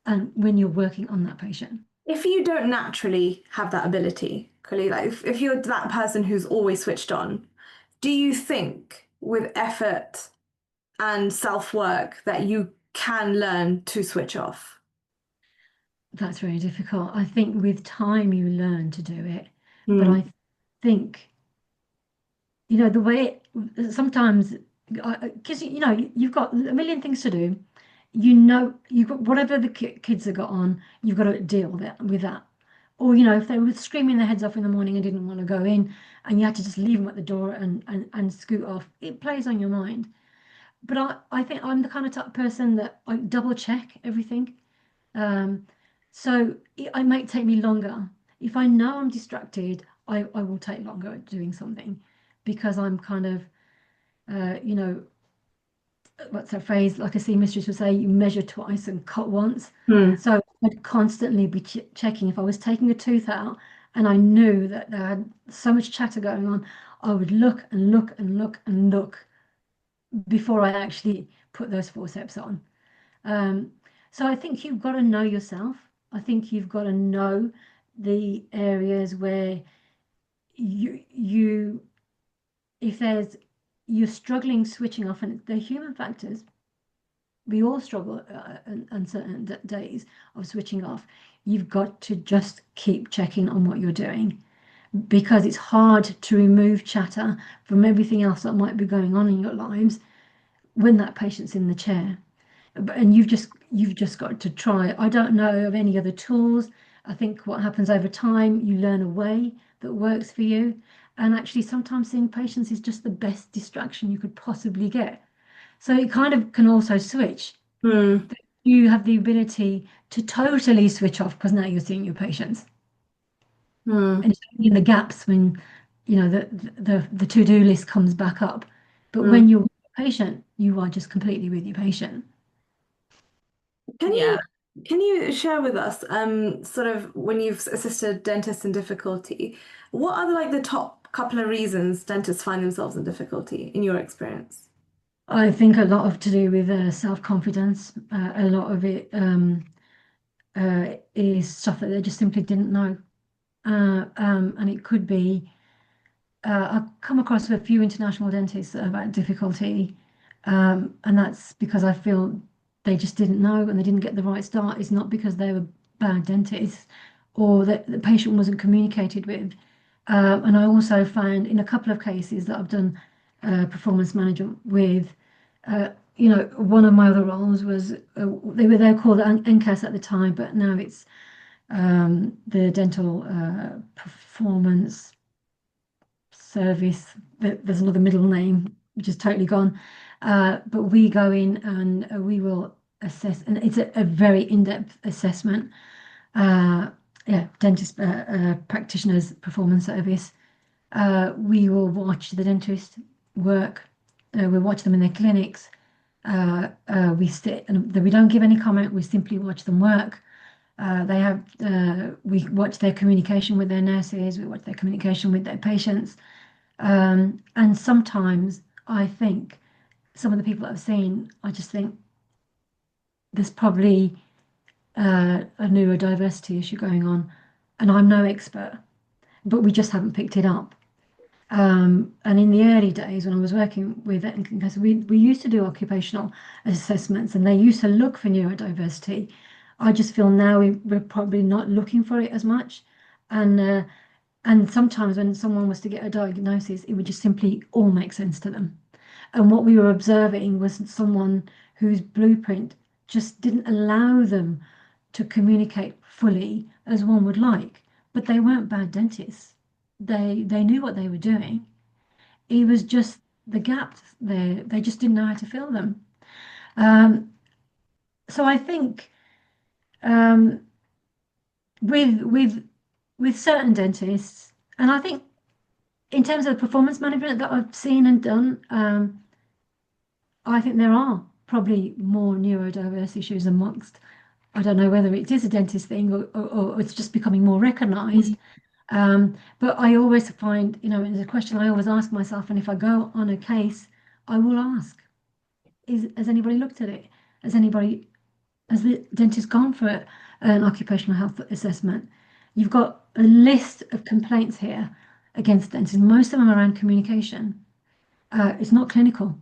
and when you're working on that patient. If you don't naturally have that ability, Kully, like if you're that person who's always switched on, do you think with effort and self-work that you can learn to switch off? That's very difficult. I think with time you learn to do it, but Mm. I think, the way sometimes, because you've got a million things to do. You've got whatever the kids have got on, you've got to deal with that. Or, if they were screaming their heads off in the morning and didn't want to go in, and you had to just leave them at the door and scoot off, it plays on your mind. But I think I'm the kind of type of person that I double check everything. Um, so it might take me longer. If I know I'm distracted, I will take longer at doing something because I'm kind of, uh, you know, what's that phrase? Like a sea mistress would say, you measure twice and cut once. Mm. So I'd constantly be checking if I was taking a tooth out and I knew that there had so much chatter going on, I would look and look and look and look before I actually put those forceps on. Um, so I think you've got to know yourself. I think you've got to know the areas where you if there's you're struggling switching off, and they're human factors. We all struggle on certain days of switching off. You've got to just keep checking on what you're doing because it's hard to remove chatter from everything else that might be going on in your lives when that patient's in the chair. And you've just got to try. I don't know of any other tools. I think what happens over time, you learn a way that works for you. And actually, sometimes seeing patients is just the best distraction you could possibly get. So it kind of can also switch. Mm. You have the ability to totally switch off because now you're seeing your patients. Mm. And it's only in the gaps when, the to-do list comes back up. But Mm. when you're with your patient, you are just completely with your patient. Can you Yeah. can you share with us, sort of when you've assisted dentists in difficulty, what are like the top couple of reasons dentists find themselves in difficulty in your experience? I think a lot of to do with self-confidence. A lot of it is stuff that they just simply didn't know. And it could be, I've come across a few international dentists that have had difficulty, and that's because I feel they just didn't know and they didn't get the right start. It's not because they were bad dentists or that the patient wasn't communicated with. And I also found in a couple of cases that I've done performance management with, one of my other roles was they were called NCAS at the time, but now it's the dental performance service. There's another middle name which is totally gone. But we go in and we will assess, and it's a very in-depth assessment. Yeah, dentist practitioners performance service. We will watch the dentist work. We watch them in their clinics. We sit and we don't give any comment. We simply watch them work. We watch their communication with their nurses. We watch their communication with their patients. And sometimes I think some of the people I've seen, I just think there's probably a neurodiversity issue going on, and I'm no expert, but we just haven't picked it up. And in the early days when I was working with it, because we used to do occupational assessments and they used to look for neurodiversity. I just feel now we're probably not looking for it as much. And sometimes when someone was to get a diagnosis, it would just simply all make sense to them. And what we were observing was someone whose blueprint just didn't allow them to communicate fully as one would like. But they weren't bad dentists. They knew what they were doing. It was just the gaps there. They just didn't know how to fill them. Um, so I think um, with with with certain dentists, and I think in terms of the performance management that I've seen and done, I think there are probably more neurodiverse issues amongst. I don't know whether it is a dentist thing or it's just becoming more recognized. But I always find, it's a question I always ask myself, and if I go on a case, I will ask, has anybody looked at it? Has the dentist gone for an occupational health assessment? You've got a list of complaints here against dentists. Most of them are around communication. It's not clinical.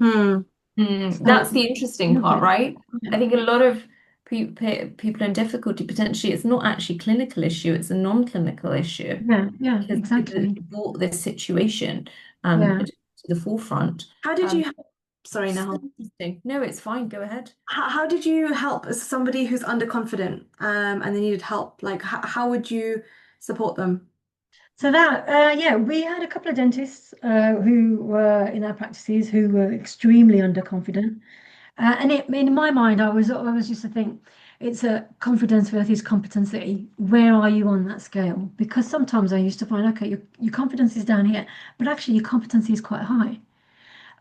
Hmm. That's So the interesting look part, at it. right? Yeah, I think a lot of people in difficulty potentially it's not actually a clinical issue, it's a non-clinical issue yeah, because exactly. it brought this situation Yeah. to the forefront. How did you help? Sorry, So Nahal. interesting. No, it's fine. Go ahead. How did you help as somebody who's underconfident and they needed help? Like, how would you support them? So yeah, we had a couple of dentists who were in our practices who were extremely underconfident. And in my mind, I was used to think it's a confidence versus competency. Where are you on that scale? Because sometimes I used to find, okay, your confidence is down here, but actually your competency is quite high.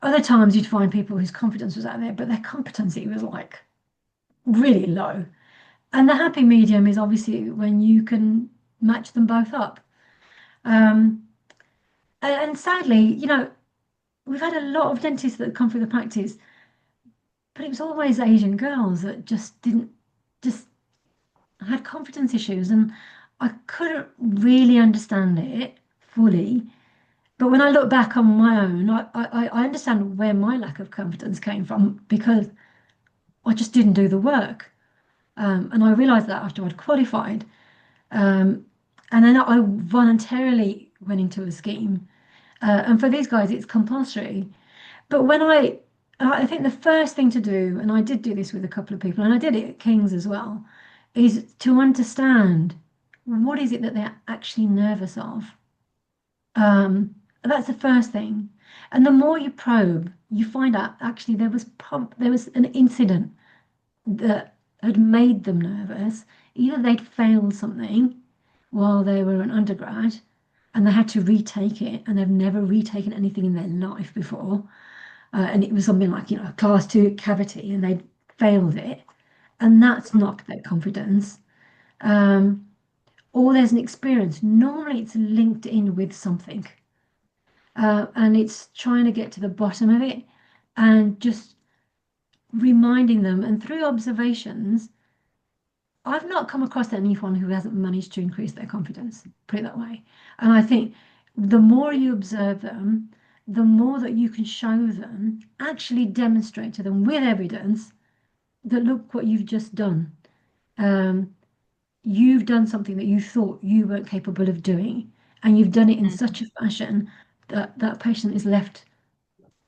Other times you'd find people whose confidence was out there, but their competency was like really low. And the happy medium is obviously when you can match them both up. Um, and sadly, we've had a lot of dentists that come through the practice, but it was always Asian girls that just didn't just had confidence issues, and I couldn't really understand it fully. But when I look back on my own, I understand where my lack of confidence came from because I just didn't do the work. And I realized that after I'd qualified. Um, and then I voluntarily went into a scheme. And for these guys, it's compulsory. But I think the first thing to do, and I did do this with a couple of people, and I did it at King's as well, is to understand what is it that they're actually nervous of. That's the first thing. And the more you probe, you find out actually there was an incident that had made them nervous. Either they'd failed something while they were an undergrad and they had to retake it, and they've never retaken anything in their life before. And it was something like, a class two cavity, and they'd failed it, and that's knocked their confidence. Um, or there's an experience. Normally, it's linked in with something, and it's trying to get to the bottom of it and just reminding them. And through observations, I've not come across anyone who hasn't managed to increase their confidence, put it that way. And I think the more you observe them, the more that you can show them, actually demonstrate to them with evidence that look what you've just done. Um, you've done something that you thought you weren't capable of doing, and you've done it in such a fashion that that patient is left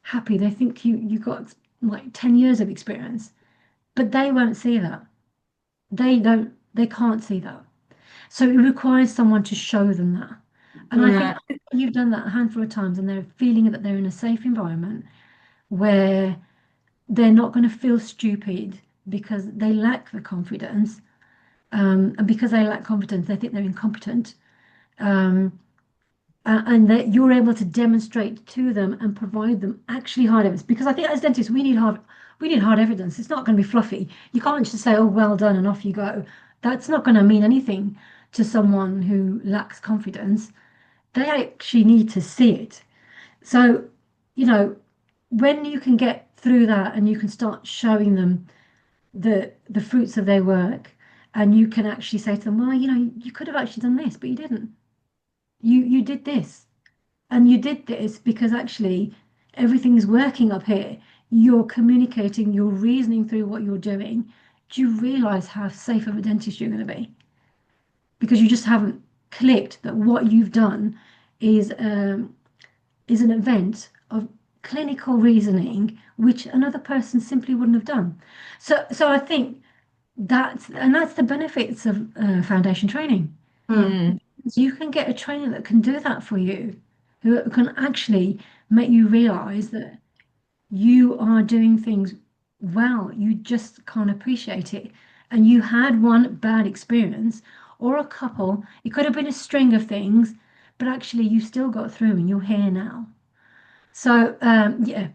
happy. They think you got like 10 years of experience, but they won't see that. They can't see that. So it requires someone to show them that. And I think Yeah. you've done that a handful of times, and they're feeling that they're in a safe environment where they're not going to feel stupid because they lack the confidence. And because they lack confidence, they think they're incompetent. Um, and that you're able to demonstrate to them and provide them actually hard evidence. Because I think as dentists, we need hard evidence. It's not going to be fluffy. You can't just say, "Oh, well done," and off you go. That's not going to mean anything to someone who lacks confidence. They actually need to see it. So, you know, when you can get through that and you can start showing them the fruits of their work, and you can actually say to them, well, you could have actually done this, but you didn't. You did this. And you did this because actually everything is working up here. You're communicating, you're reasoning through what you're doing. Do you realize how safe of a dentist you're going to be? Because you just haven't clicked that what you've done is is an event of clinical reasoning which another person simply wouldn't have done. So I think that's the benefits of foundation training. Mm. So you can get a trainer that can do that for you, who can actually make you realize that you are doing things well. You just can't appreciate it. And you had one bad experience or a couple. It could have been a string of things, but actually you still got through and you're here now. So, yeah,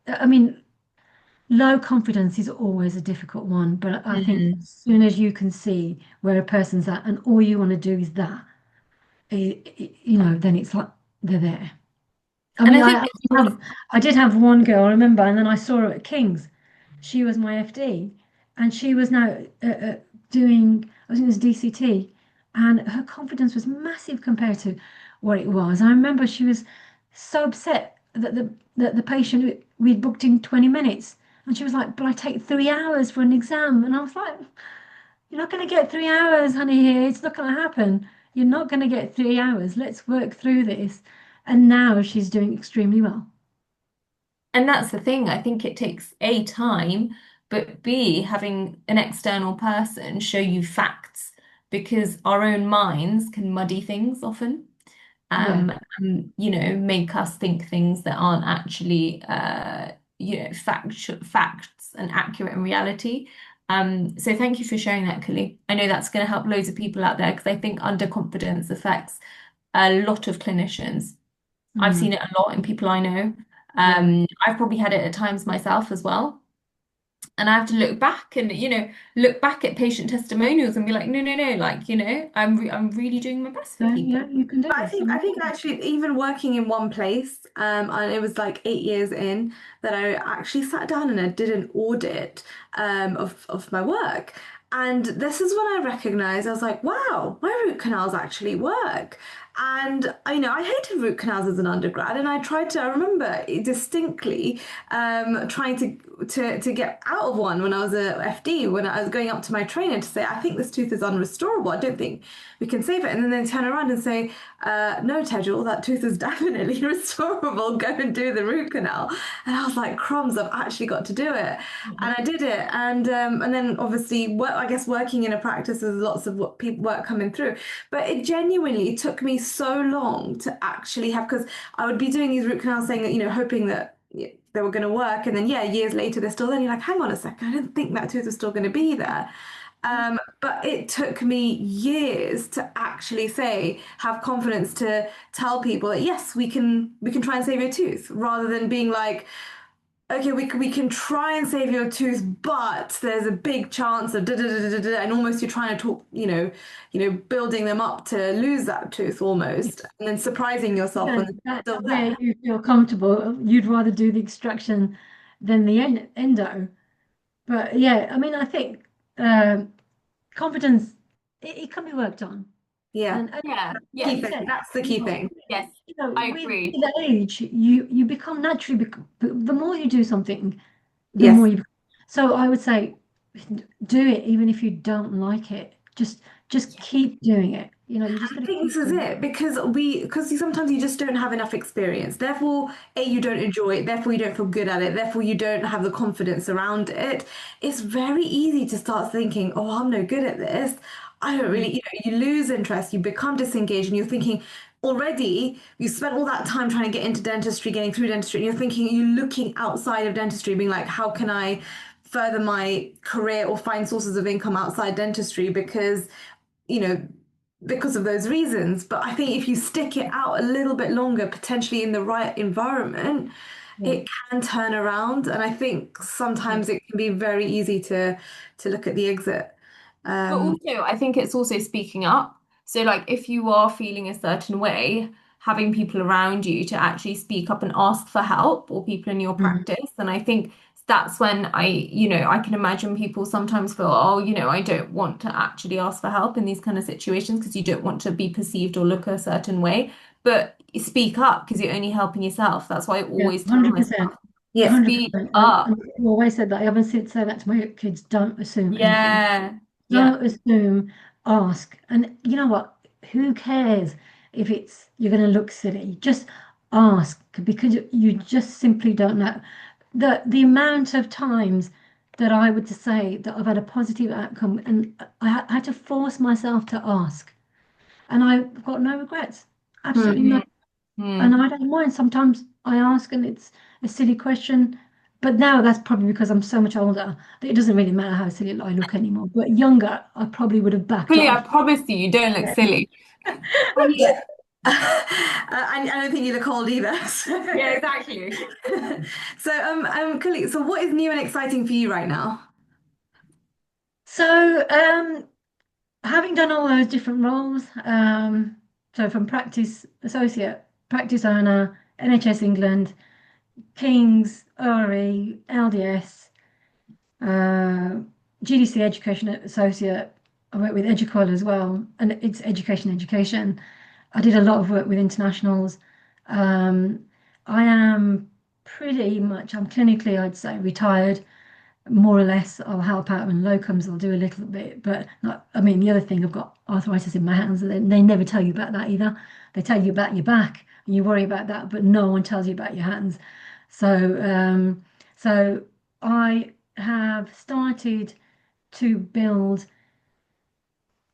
I mean, low confidence is always a difficult one, but I think Mm. as soon as you can see where a person's at and all you want to do is that, then it's like they're there. I And mean, I think it's also, I did have one girl, I remember, and then I saw her at King's. She was my FD, and she was now doing, I think it was DCT, and her confidence was massive compared to what it was. I remember she was so upset that the patient we'd booked in 20 minutes, and she was like, "But I take 3 hours for an exam," and I was like, "You're not going to get 3 hours, honey. Here, it's not going to happen. You're not going to get 3 hours. Let's work through this." And now she's doing extremely well. and that's the thing. I think it takes A, time, but B, having an external person show you facts because our own minds can muddy things often. Yeah. Make us think things that aren't actually, facts and accurate in reality. So thank you for sharing that, Kully. I know that's going to help loads of people out there because I think underconfidence affects a lot of clinicians. I've Mm. seen it a lot in people I know. Yeah. I've probably had it at times myself as well. And I have to look back and, look back at patient testimonials and be like, no, no, no, like, I'm really doing my best for Yeah, people. yeah, you can do But I this. think I think actually even working in one place, and it was like 8 years in that I actually sat down and I did an audit of my work. And this is when I recognized I was like, wow, my root canals actually work. And I hated root canals as an undergrad, and I remember distinctly trying to get out of one when I was a FD, when I was going up to my trainer to say, I think this tooth is unrestorable. I don't think we can save it. And then they turn around and say, no, Tejal, that tooth is definitely restorable. Go and do the root canal. And I was like, crumbs, I've actually got to do it. And I did it. And then obviously, I guess working in a practice, there's lots of work coming through. But it genuinely took me so long to actually have, because I would be doing these root canals saying that, hoping that they were going to work. And then, yeah, years later, they're still there. And you're like, hang on a second, I didn't think that tooth was still going to be there. But it took me years to actually have confidence to tell people that yes, we can try and save your tooth, rather than being like, okay, we can try and save your tooth, but there's a big chance of da da da da da, and almost you're trying to talk, building them up to lose that tooth almost, and then surprising yourself when Yeah, it's that's still where there. you feel comfortable. You'd rather do the extraction than the endo. But yeah, I mean, I think confidence, it can be worked on. Yeah, And Yeah, like key you yes, thing. said, That's the you key know, thing. yes, I with agree. age, you become naturally, the more you do something, the more Yes. you. So I would say, do it even if you don't like it. Just keep doing it. You just I got to think this keep is doing it. it, because sometimes you just don't have enough experience. Therefore, A, you don't enjoy it. Therefore, you don't feel good at it. Therefore, you don't have the confidence around it. It's very easy to start thinking, "Oh, I'm no good at this. I don't really," you lose interest, you become disengaged, and you're thinking already you spent all that time trying to get into dentistry, getting through dentistry, and you're looking outside of dentistry, being like, "How can I further my career or find sources of income outside dentistry?" You know, because of those reasons. But I think if you stick it out a little bit longer, potentially in the right environment, Yeah, it can turn around. And I think yeah, sometimes it can be very easy to look at the exit. But Um, also, I think it's also speaking up. So, like, if you are feeling a certain way, having people around you to actually speak up and ask for help, or people in your Mhm. practice. And I think that's when I can imagine people sometimes feel, oh, I don't want to actually ask for help in these kind of situations because you don't want to be perceived or look a certain way. But speak up because you're only helping yourself. That's why I Yeah, always tell my 100%. staff, Yeah. speak 100%. up. I've always said that. I haven't say that to my kids. Don't assume anything. Yeah. Yeah. Don't assume, ask. And you know what? Who cares if it's you're going to look silly? Just ask because you just simply don't know. The amount of times that I would say that I've had a positive outcome and I had to force myself to ask, and I've got no regrets. Absolutely Hmm. no. And Mm. I don't mind. Sometimes I ask and it's a silly question. But now that's probably because I'm so much older that it doesn't really matter how silly I look anymore. But younger, I probably would have backed Kully, I off. promise you, you don't look Yeah. silly. Yeah. I don't think you look old either. Yeah, exactly. Kully, so what is new and exciting for you right now? So, having done all those different roles, so from practice associate, practice owner, NHS England, King's, RE, LDS, uh, GDC Education Associate. I work with Educol as well, and it's education. I did a lot of work with internationals. Um, I am pretty much, I'm clinically, I'd say, retired, more or less. I'll help out in locums, I'll do a little bit, but not, I mean, the other thing, I've got arthritis in my hands, and they never tell you about that either. They tell you about your back, and you worry about that, but no one tells you about your hands. So, so I have started to build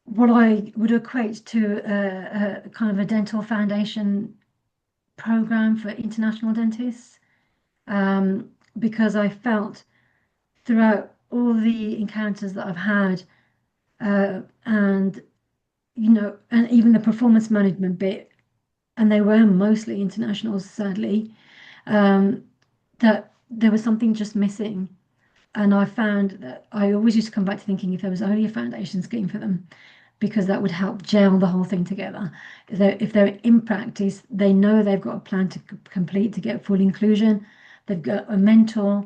what I would equate to a kind of a dental foundation program for international dentists, because I felt throughout all the encounters that I've had, and and even the performance management bit, and they were mostly internationals, sadly, um, that there was something just missing. And I found that I always used to come back to thinking if there was only a foundation scheme for them, because that would help gel the whole thing together. If they're in practice, they know they've got a plan to complete to get full inclusion. They've got a mentor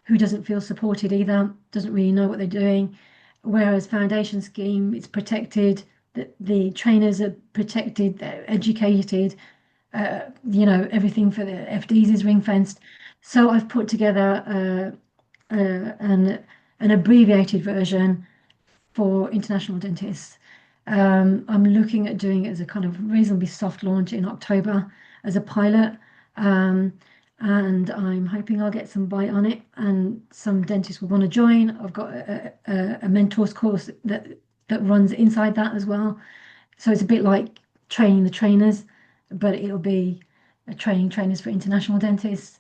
who doesn't feel supported either, doesn't really know what they're doing. Whereas foundation scheme, it's protected, the trainers are protected, they're educated, everything for the FDs is ring fenced. So I've put together an abbreviated version for international dentists. I'm looking at doing it as a kind of reasonably soft launch in October as a pilot. Um, and I'm hoping I'll get some bite on it and some dentists will want to join. I've got a mentors course that runs inside that as well. So it's a bit like training the trainers, but it'll be a training trainers for international dentists,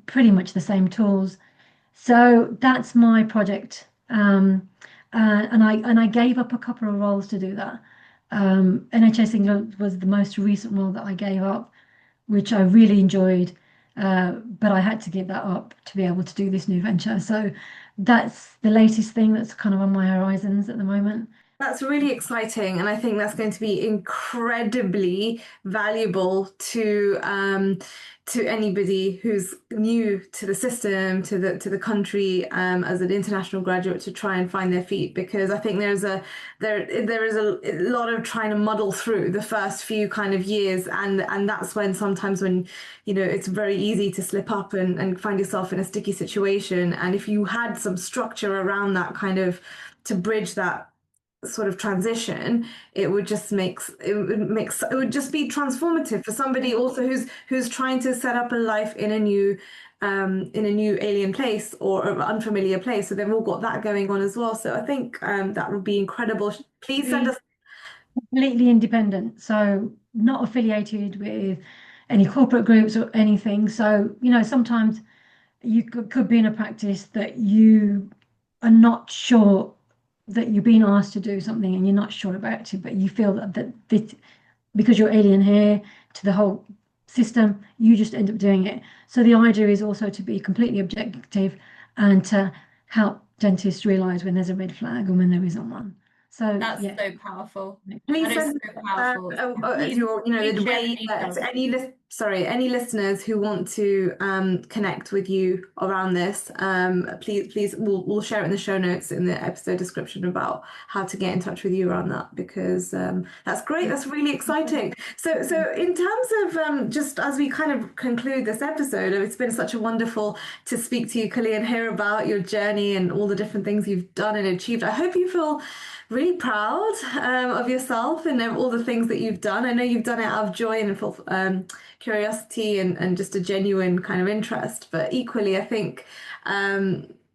pretty much the same tools. So that's my project. And I gave up a couple of roles to do that. NHS England was the most recent role that I gave up, which I really enjoyed, but I had to give that up to be able to do this new venture. So that's the latest thing that's kind of on my horizons at the moment. That's really exciting, and I think that's going to be incredibly valuable to anybody who's new to the system, to the country, as an international graduate to try and find their feet. Because I think there is a lot of trying to muddle through the first few kind of years, and that's when sometimes when it's very easy to slip up and find yourself in a sticky situation. And if you had some structure around that kind of to bridge that sort of transition, it would just be transformative for somebody also who's trying to set up a life in a new alien place or an unfamiliar place. So they've all got that going on as well. So I think that would be incredible. Please send us. Completely independent, so not affiliated with any corporate groups or anything. So, sometimes you could be in a practice that you are not sure that you're being asked to do something and you're not sure about it, but you feel that this, because you're alien here to the whole system, you just end up doing it. So the idea is also to be completely objective and to help dentists realize when there's a red flag and when there isn't one. So That's yeah, so powerful. Please That is send so powerful. Please, your, please the share the way that details. any listeners who want to connect with you around this, please, we'll share it in the show notes in the episode description about how to get in touch with you around that, because that's great. That's really exciting. So in terms of just as we kind of conclude this episode, it's been such a wonderful to speak to you, Kully, and hear about your journey and all the different things you've done and achieved. I hope you feel really proud of yourself and of all the things that you've done. I know you've done it out of joy and full curiosity and just a genuine kind of interest, but equally, I think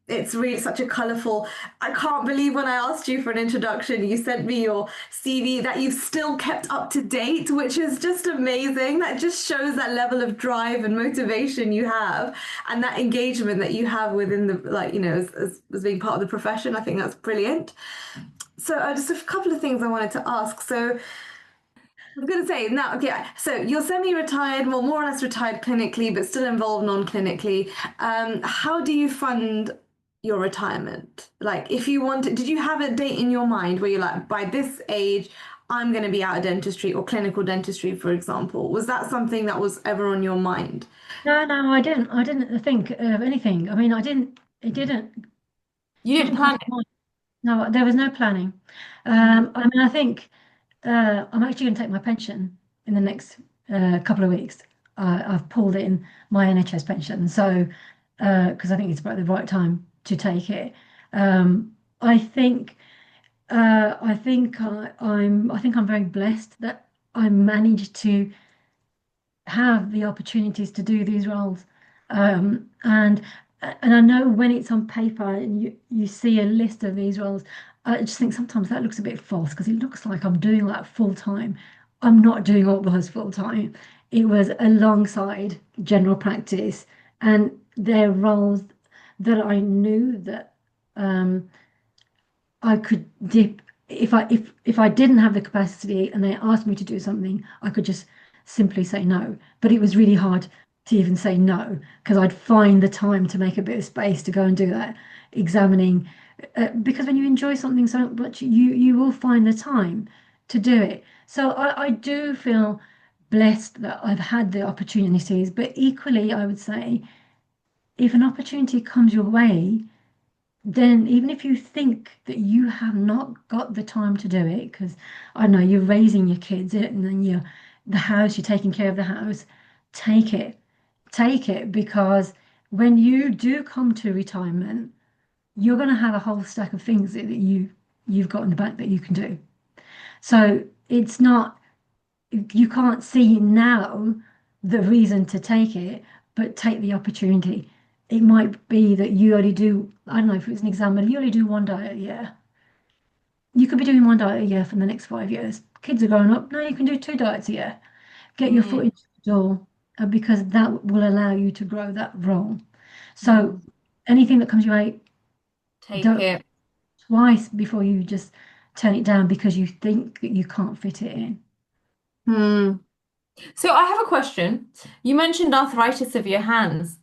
it's really such a colourful. I can't believe when I asked you for an introduction, you sent me your CV that you've still kept up to date, which is just amazing. That just shows that level of drive and motivation you have, and that engagement that you have within the, like, as being part of the profession. I think that's brilliant. So just a couple of things I wanted to ask. So I was going to say now, okay, so you're semi-retired, well, more or less retired clinically, but still involved non-clinically. How do you fund your retirement? Like, if you wanted, did you have a date in your mind where you're like, by this age, I'm going to be out of dentistry or clinical dentistry, for example? Was that something that was ever on your mind? no, I didn't think of anything. I mean, it didn't You didn't cross plan my mind. No, there was no planning. I mean, I think I'm actually going to take my pension in the next couple of weeks. I've pulled in my NHS pension, so because I think it's about the right time to take it. I think I think I'm very blessed that I managed to have the opportunities to do these roles. And I know when it's on paper and you see a list of these roles, I just think sometimes that looks a bit false because it looks like I'm doing that full time. I'm not doing all those full time. It was alongside general practice, and they're roles that I knew that I could dip if I didn't have the capacity and they asked me to do something, I could just simply say no. But it was really hard to even say no because I'd find the time to make a bit of space to go and do that examining. Because when you enjoy something so much, you will find the time to do it. So I do feel blessed that I've had the opportunities, but equally, I would say if an opportunity comes your way, then even if you think that you have not got the time to do it, because I don't know, you're raising your kids and then you're taking care of the house, take it. Take it because when you do come to retirement, you're going to have a whole stack of things that you've got in the back that you can do. So it's not, you can't see now the reason to take it, but take the opportunity. It might be that you only do, I don't know if it's an examiner, you only do one diet a year. You could be doing one diet a year for the next 5 years. Kids are growing up, now you can do 2 diets a year. Get your foot into the door because that will allow you to grow that role. So anything that comes your way, take don't it. twice before you just turn it down because you think that you can't fit it in. Hmm. So I have a question. You mentioned arthritis of your hands.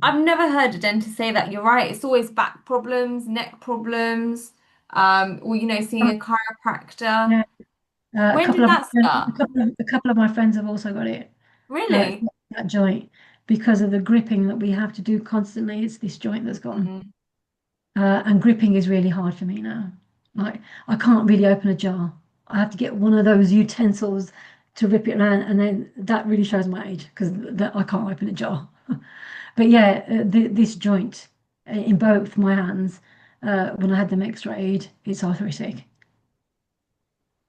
I've never heard a dentist say that. You're right. It's always back problems, neck problems, or seeing a chiropractor. Yeah. A When couple did of that start? a couple of my friends have also got it. Really? That joint because of the gripping that we have to do constantly. It's this joint that's gone. And gripping is really hard for me now. Like I can't really open a jar. I have to get one of those utensils to rip it around, and then that really shows my age because I can't open a jar. But yeah, this joint in both my hands, when I had them x-rayed, it's arthritic.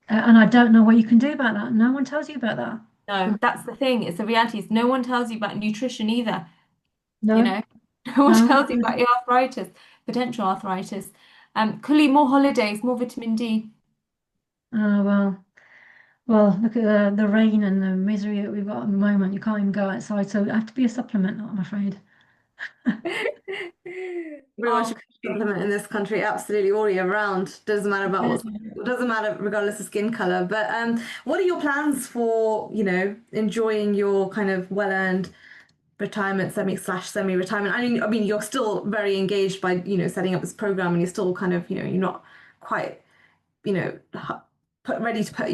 And I don't know what you can do about that. No one tells you about that. No, that's the thing. It's the reality. Is no one tells you about nutrition either. You No, know, no one no. tells you about your arthritis, potential arthritis. Cully, more holidays, more vitamin D. Well, look at the rain and the misery that we've got at the moment. You can't even go outside, so it have to be a supplement, I'm afraid. Pretty much a compliment in this country, absolutely all year round. Doesn't matter about doesn't matter regardless of skin color. But what are your plans for, enjoying your kind of well-earned retirement, semi-retirement? I mean, you're still very engaged by, setting up this program, and you're still kind of, you're not quite ready to put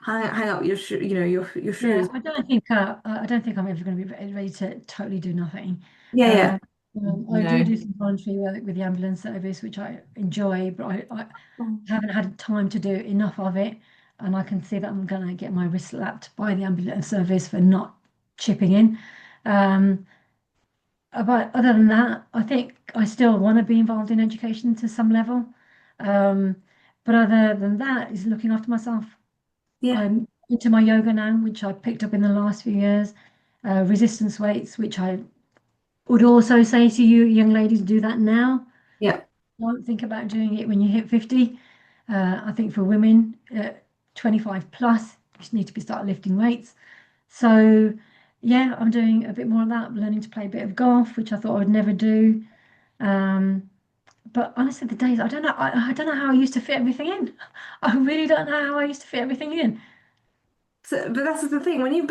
hang up your your Yeah, shoes. I don't think I'm ever going to be ready to totally do nothing. Yeah, yeah. Uh, I No. do some voluntary work with the ambulance service, which I enjoy, but I Oh. haven't had time to do enough of it, and I can see that I'm going to get my wrist slapped by the ambulance service for not chipping in. Um, but other than that, I think I still want to be involved in education to some level. Um, but other than that, is looking after myself. Yeah. I'm into my yoga now, which I picked up in the last few years. Resistance weights, which I would also say to you, young ladies, do that now. Yeah. Don't think about doing it when you hit 50. I think for women, 25 plus, you just need to be start lifting weights. So yeah, I'm doing a bit more of that, learning to play a bit of golf, which I thought I would never do. Um, but honestly, the days, I don't know how I used to fit everything in. I really don't know how I used to fit everything in. So, but that's the thing. When you've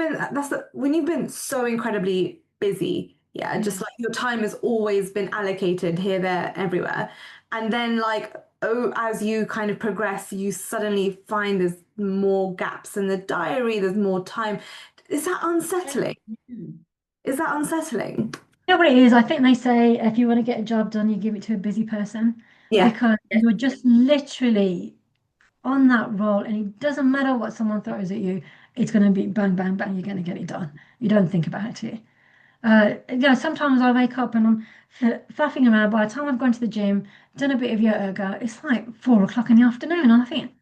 been so incredibly busy, yeah, just Yeah. like your time has always been allocated here, there, everywhere. And then like, oh, as you kind of progress, you suddenly find there's more gaps in the diary, there's more time. Is that unsettling? Is that unsettling? You know what it is? I think they say if you want to get a job done, you give it to a busy person Yeah. because Yes. you're just literally on that roll, and it doesn't matter what someone throws at you, it's going to be bang, bang, bang, you're going to get it done. You don't think about it. Sometimes I wake up and I'm faffing around. By the time I've gone to the gym, done a bit of yoga, it's like 4 o'clock in the afternoon, and I think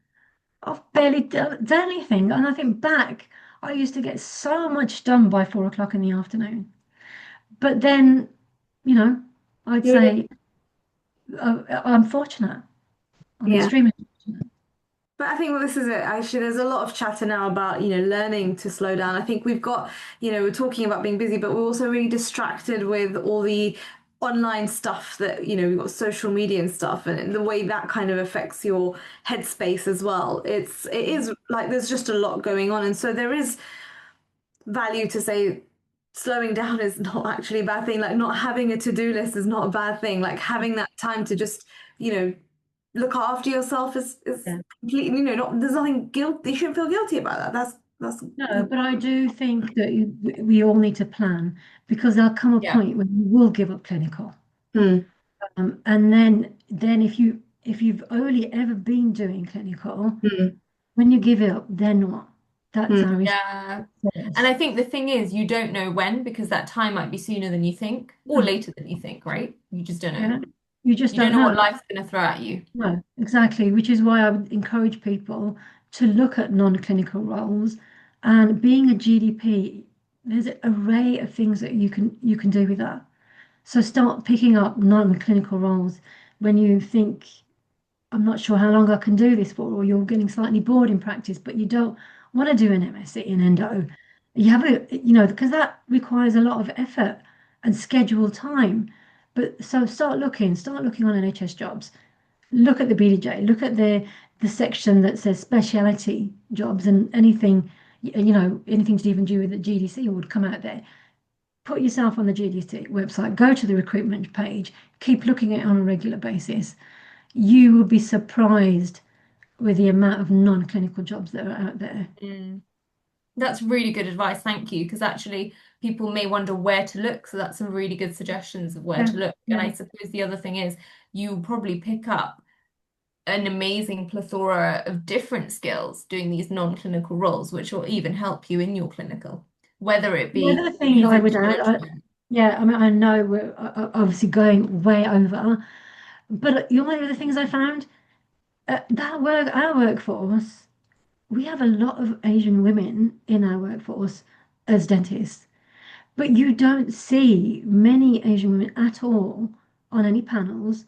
I've barely done anything. And I think back, I used to get so much done by 4 o'clock in the afternoon. But then, you know, I'd Yeah. say I'm fortunate. I'm Yeah. extremely fortunate. But I think this is it. Actually, there's a lot of chatter now about, learning to slow down. I think we've got, we're talking about being busy, but we're also really distracted with all the online stuff that, we've got social media and stuff, and the way that kind of affects your headspace as well. It is like there's just a lot going on. And so there is value to say slowing down is not actually a bad thing. Like not having a to-do list is not a bad thing. Like having that time to just, you know, look after yourself is Yeah. completely, not there's nothing guilt. You shouldn't feel guilty about that. That's No, but I do think that we all need to plan because there'll come a Yeah. point when you will give up clinical. Hmm. And then if you've only ever been doing clinical, Hmm. when you give it up, then what? That's Hmm. our Yeah. And response. I think the thing is, you don't know when because that time might be sooner than you think or later than you think, right? You just don't know. Yeah, you just You don't don't know what know. life's going to throw at you. No, exactly, which is why I would encourage people to look at non-clinical roles. And being a GDP, there's an array of things that you can do with that. So start picking up non-clinical roles when you think, I'm not sure how long I can do this for, or you're getting slightly bored in practice, but you don't want to do an MSc in endo. You have because that requires a lot of effort and scheduled time. But so start looking on NHS jobs. Look at the BDJ, look at the section that says speciality jobs and anything, anything to even do with the GDC would come out there. Put yourself on the GDC website, go to the recruitment page, keep looking at it on a regular basis. You will be surprised with the amount of non-clinical jobs that are out there. Mm. That's really good advice. Thank you. Because actually, people may wonder where to look. So that's some really good suggestions of where Yeah, to look. And yeah. I suppose the other thing is you probably pick up an amazing plethora of different skills doing these non-clinical roles, which will even help you in your clinical, whether it The be other thing I would research add, management. yeah, I mean, I know we're obviously going way over, but one of the things I found, our workforce, we have a lot of Asian women in our workforce as dentists, but you don't see many Asian women at all on any panels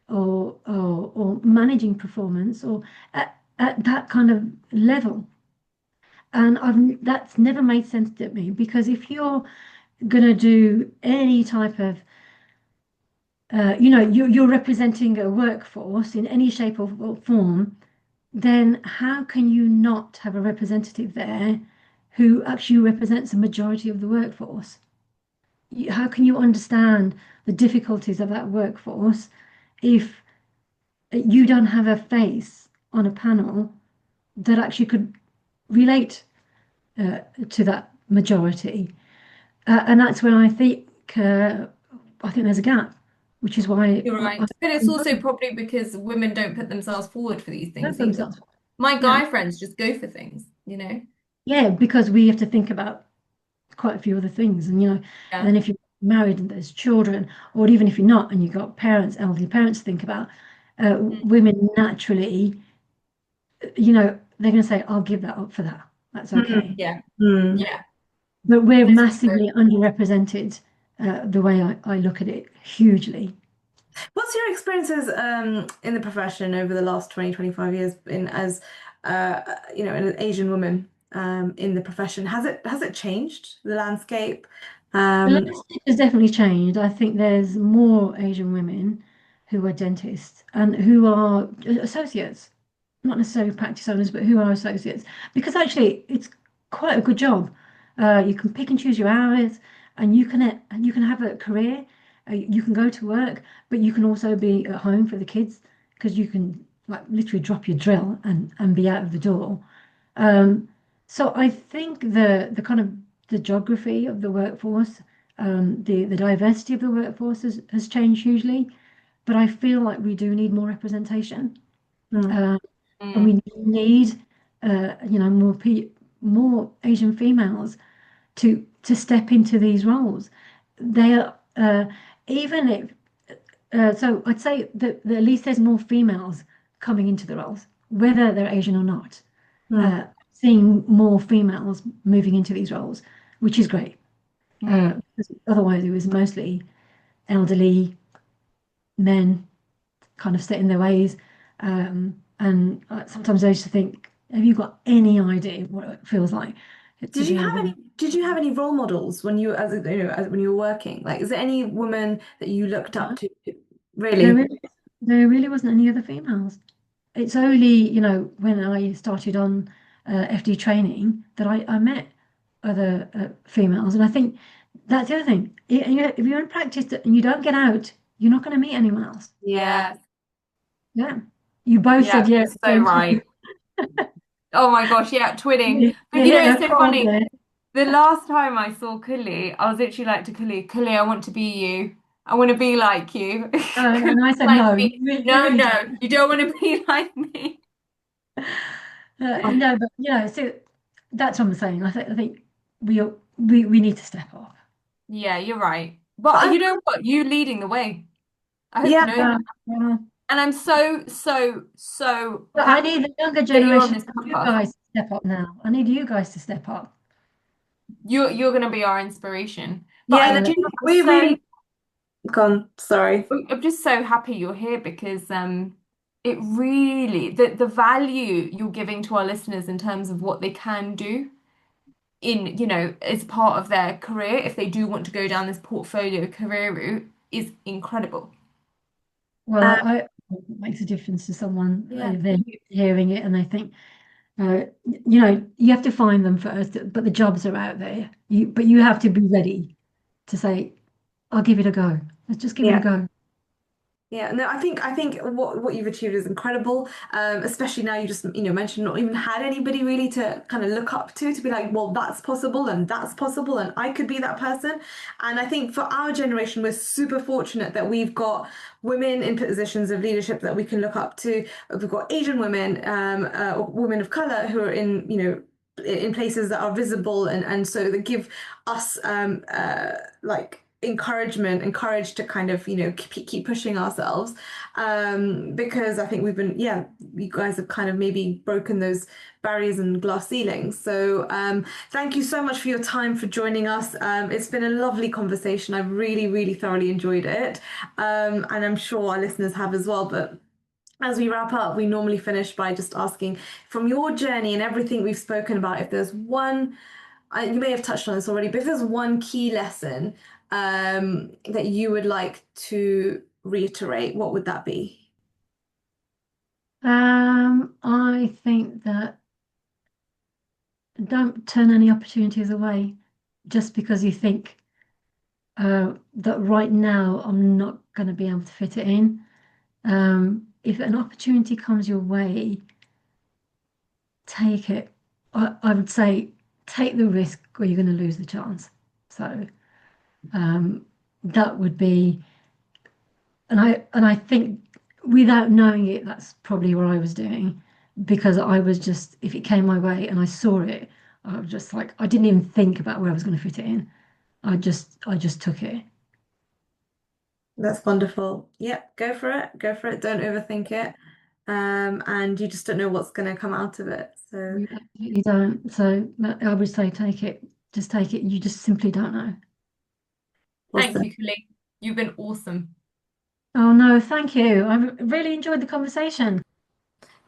or managing performance or at that kind of level. And that's never made sense to me because if you're going to do any type of you're representing a workforce in any shape or form, then how can you not have a representative there who actually represents a majority of the workforce? How can you understand the difficulties of that workforce if you don't have a face on a panel that actually could relate to that majority. And that's where I think there's a gap, which is why You're right. But it's also probably because women don't put themselves forward for these things either. themselves. My Yeah, guy friends just go for things, you know? yeah, because we have to think about quite a few other things, and and Yeah. then if you're married and there's children, or even if you're not and you've got parents, elderly parents to think about, women naturally, they're going to say, "I'll give that up for that. That's okay." Yeah. Mm. Yeah. But we're This is so massively underrepresented, the way I look at it, hugely. What's your experiences in the profession over the last 20, 25 years in as an Asian woman in the profession? Has it changed the landscape? The Um, landscape has definitely changed. I think there's more Asian women who are dentists and who are associates, not necessarily practice owners, but who are associates. Because actually, it's quite a good job. You can pick and choose your hours, and you can have a career. You can go to work, but you can also be at home for the kids because you can like literally drop your drill and be out of the door. Um, so I think the kind of the geography of the workforce, the diversity of the workforce has changed hugely, but I feel like we do need more representation, mm, uh, and Mm. we need more Asian females to step into these roles. They are even if so I'd say that at least there's more females coming into the roles, whether they're Asian or not. mm. Seeing more females moving into these roles, which is great. Mm. Because otherwise, it was mostly elderly men kind of set in their ways. And sometimes I used to think, have you got any idea what it feels like to Did you deal have with? any role models when when you were working? Like, is there any woman that you looked up to? There Really? really, there really wasn't any other females. It's only, when I started on FD training that I met other females. And I think that's the other thing. If you're in practice and you don't get out, you're not going to meet anyone else. Yeah. Yeah. Yeah. You both Yeah, said yeah you're at the so same right. time. Oh my gosh, yeah, twinning. But You you know, hit it's a so chord funny. there. The last time I saw Kully, I was literally like to Kully, Kully, I want to be you. I want to be like you. And I said, Like no, me. you No, really no, don't. you don't want to be like me. Oh, No, but so that's what I'm saying. I think we need to step up. Yeah, you're right. but But you know what? You leading the way. I hope yeah, you know Yeah, that. yeah. And I'm so, so, so But I happy need the younger that you're on generation, this you podcast. guys to step up now. I need you guys to step up. You're gonna be our inspiration. But yeah. I No, Uh, do, I'm we so really gone. Sorry. I'm just so happy you're here because it really the value you're giving to our listeners in terms of what they can do in, as part of their career if they do want to go down this portfolio career route is incredible. well, Uh, it makes a difference to someone. Yeah. They're hearing it and they think, you have to find them first, but the jobs are out there. But you have to be ready to say, I'll give it a go. Let's just give it a yeah. go. Yeah, no, I think what you've achieved is incredible. Especially now you just mentioned not even had anybody really to kind of look up to be like, well, that's possible and I could be that person. And I think for our generation, we're super fortunate that we've got women in positions of leadership that we can look up to. We've got Asian women, or women of color who are in places that are visible and so that give us like encouragement and courage to kind of keep pushing ourselves, because I think you guys have kind of maybe broken those barriers and glass ceilings. So thank you so much for your time, for joining us. It's been a lovely conversation. I've really thoroughly enjoyed it, and I'm sure our listeners have as well. But as we wrap up, we normally finish by just asking, from your journey and everything we've spoken about, if there's one, you may have touched on this already, but if there's one key lesson that you would like to reiterate, what would that be? I think that don't turn any opportunities away just because you think that right now I'm not going to be able to fit it in. If an opportunity comes your way, take it. I would say take the risk or you're going to lose the chance. So that would be, and I think without knowing it, that's probably what I was doing because I was just, if it came my way and I saw it, I was just like, I didn't even think about where I was going to fit it in. I just took it. That's wonderful. Yep, go for it. Go for it. Don't overthink it. And you just don't know what's going to come out of it. So You absolutely don't. So I would say take it. Just take it. You just simply don't know. Thank awesome. you, Kully. You've been awesome. Oh no, thank you. I really enjoyed the conversation.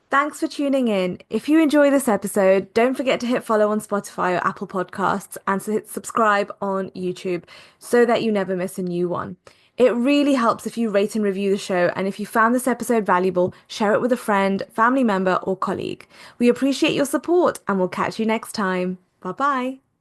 Thanks for tuning in. If you enjoy this episode, don't forget to hit follow on Spotify or Apple Podcasts and to hit subscribe on YouTube so that you never miss a new one. It really helps if you rate and review the show, and if you found this episode valuable, share it with a friend, family member, or colleague. We appreciate your support and we'll catch you next time. Bye bye.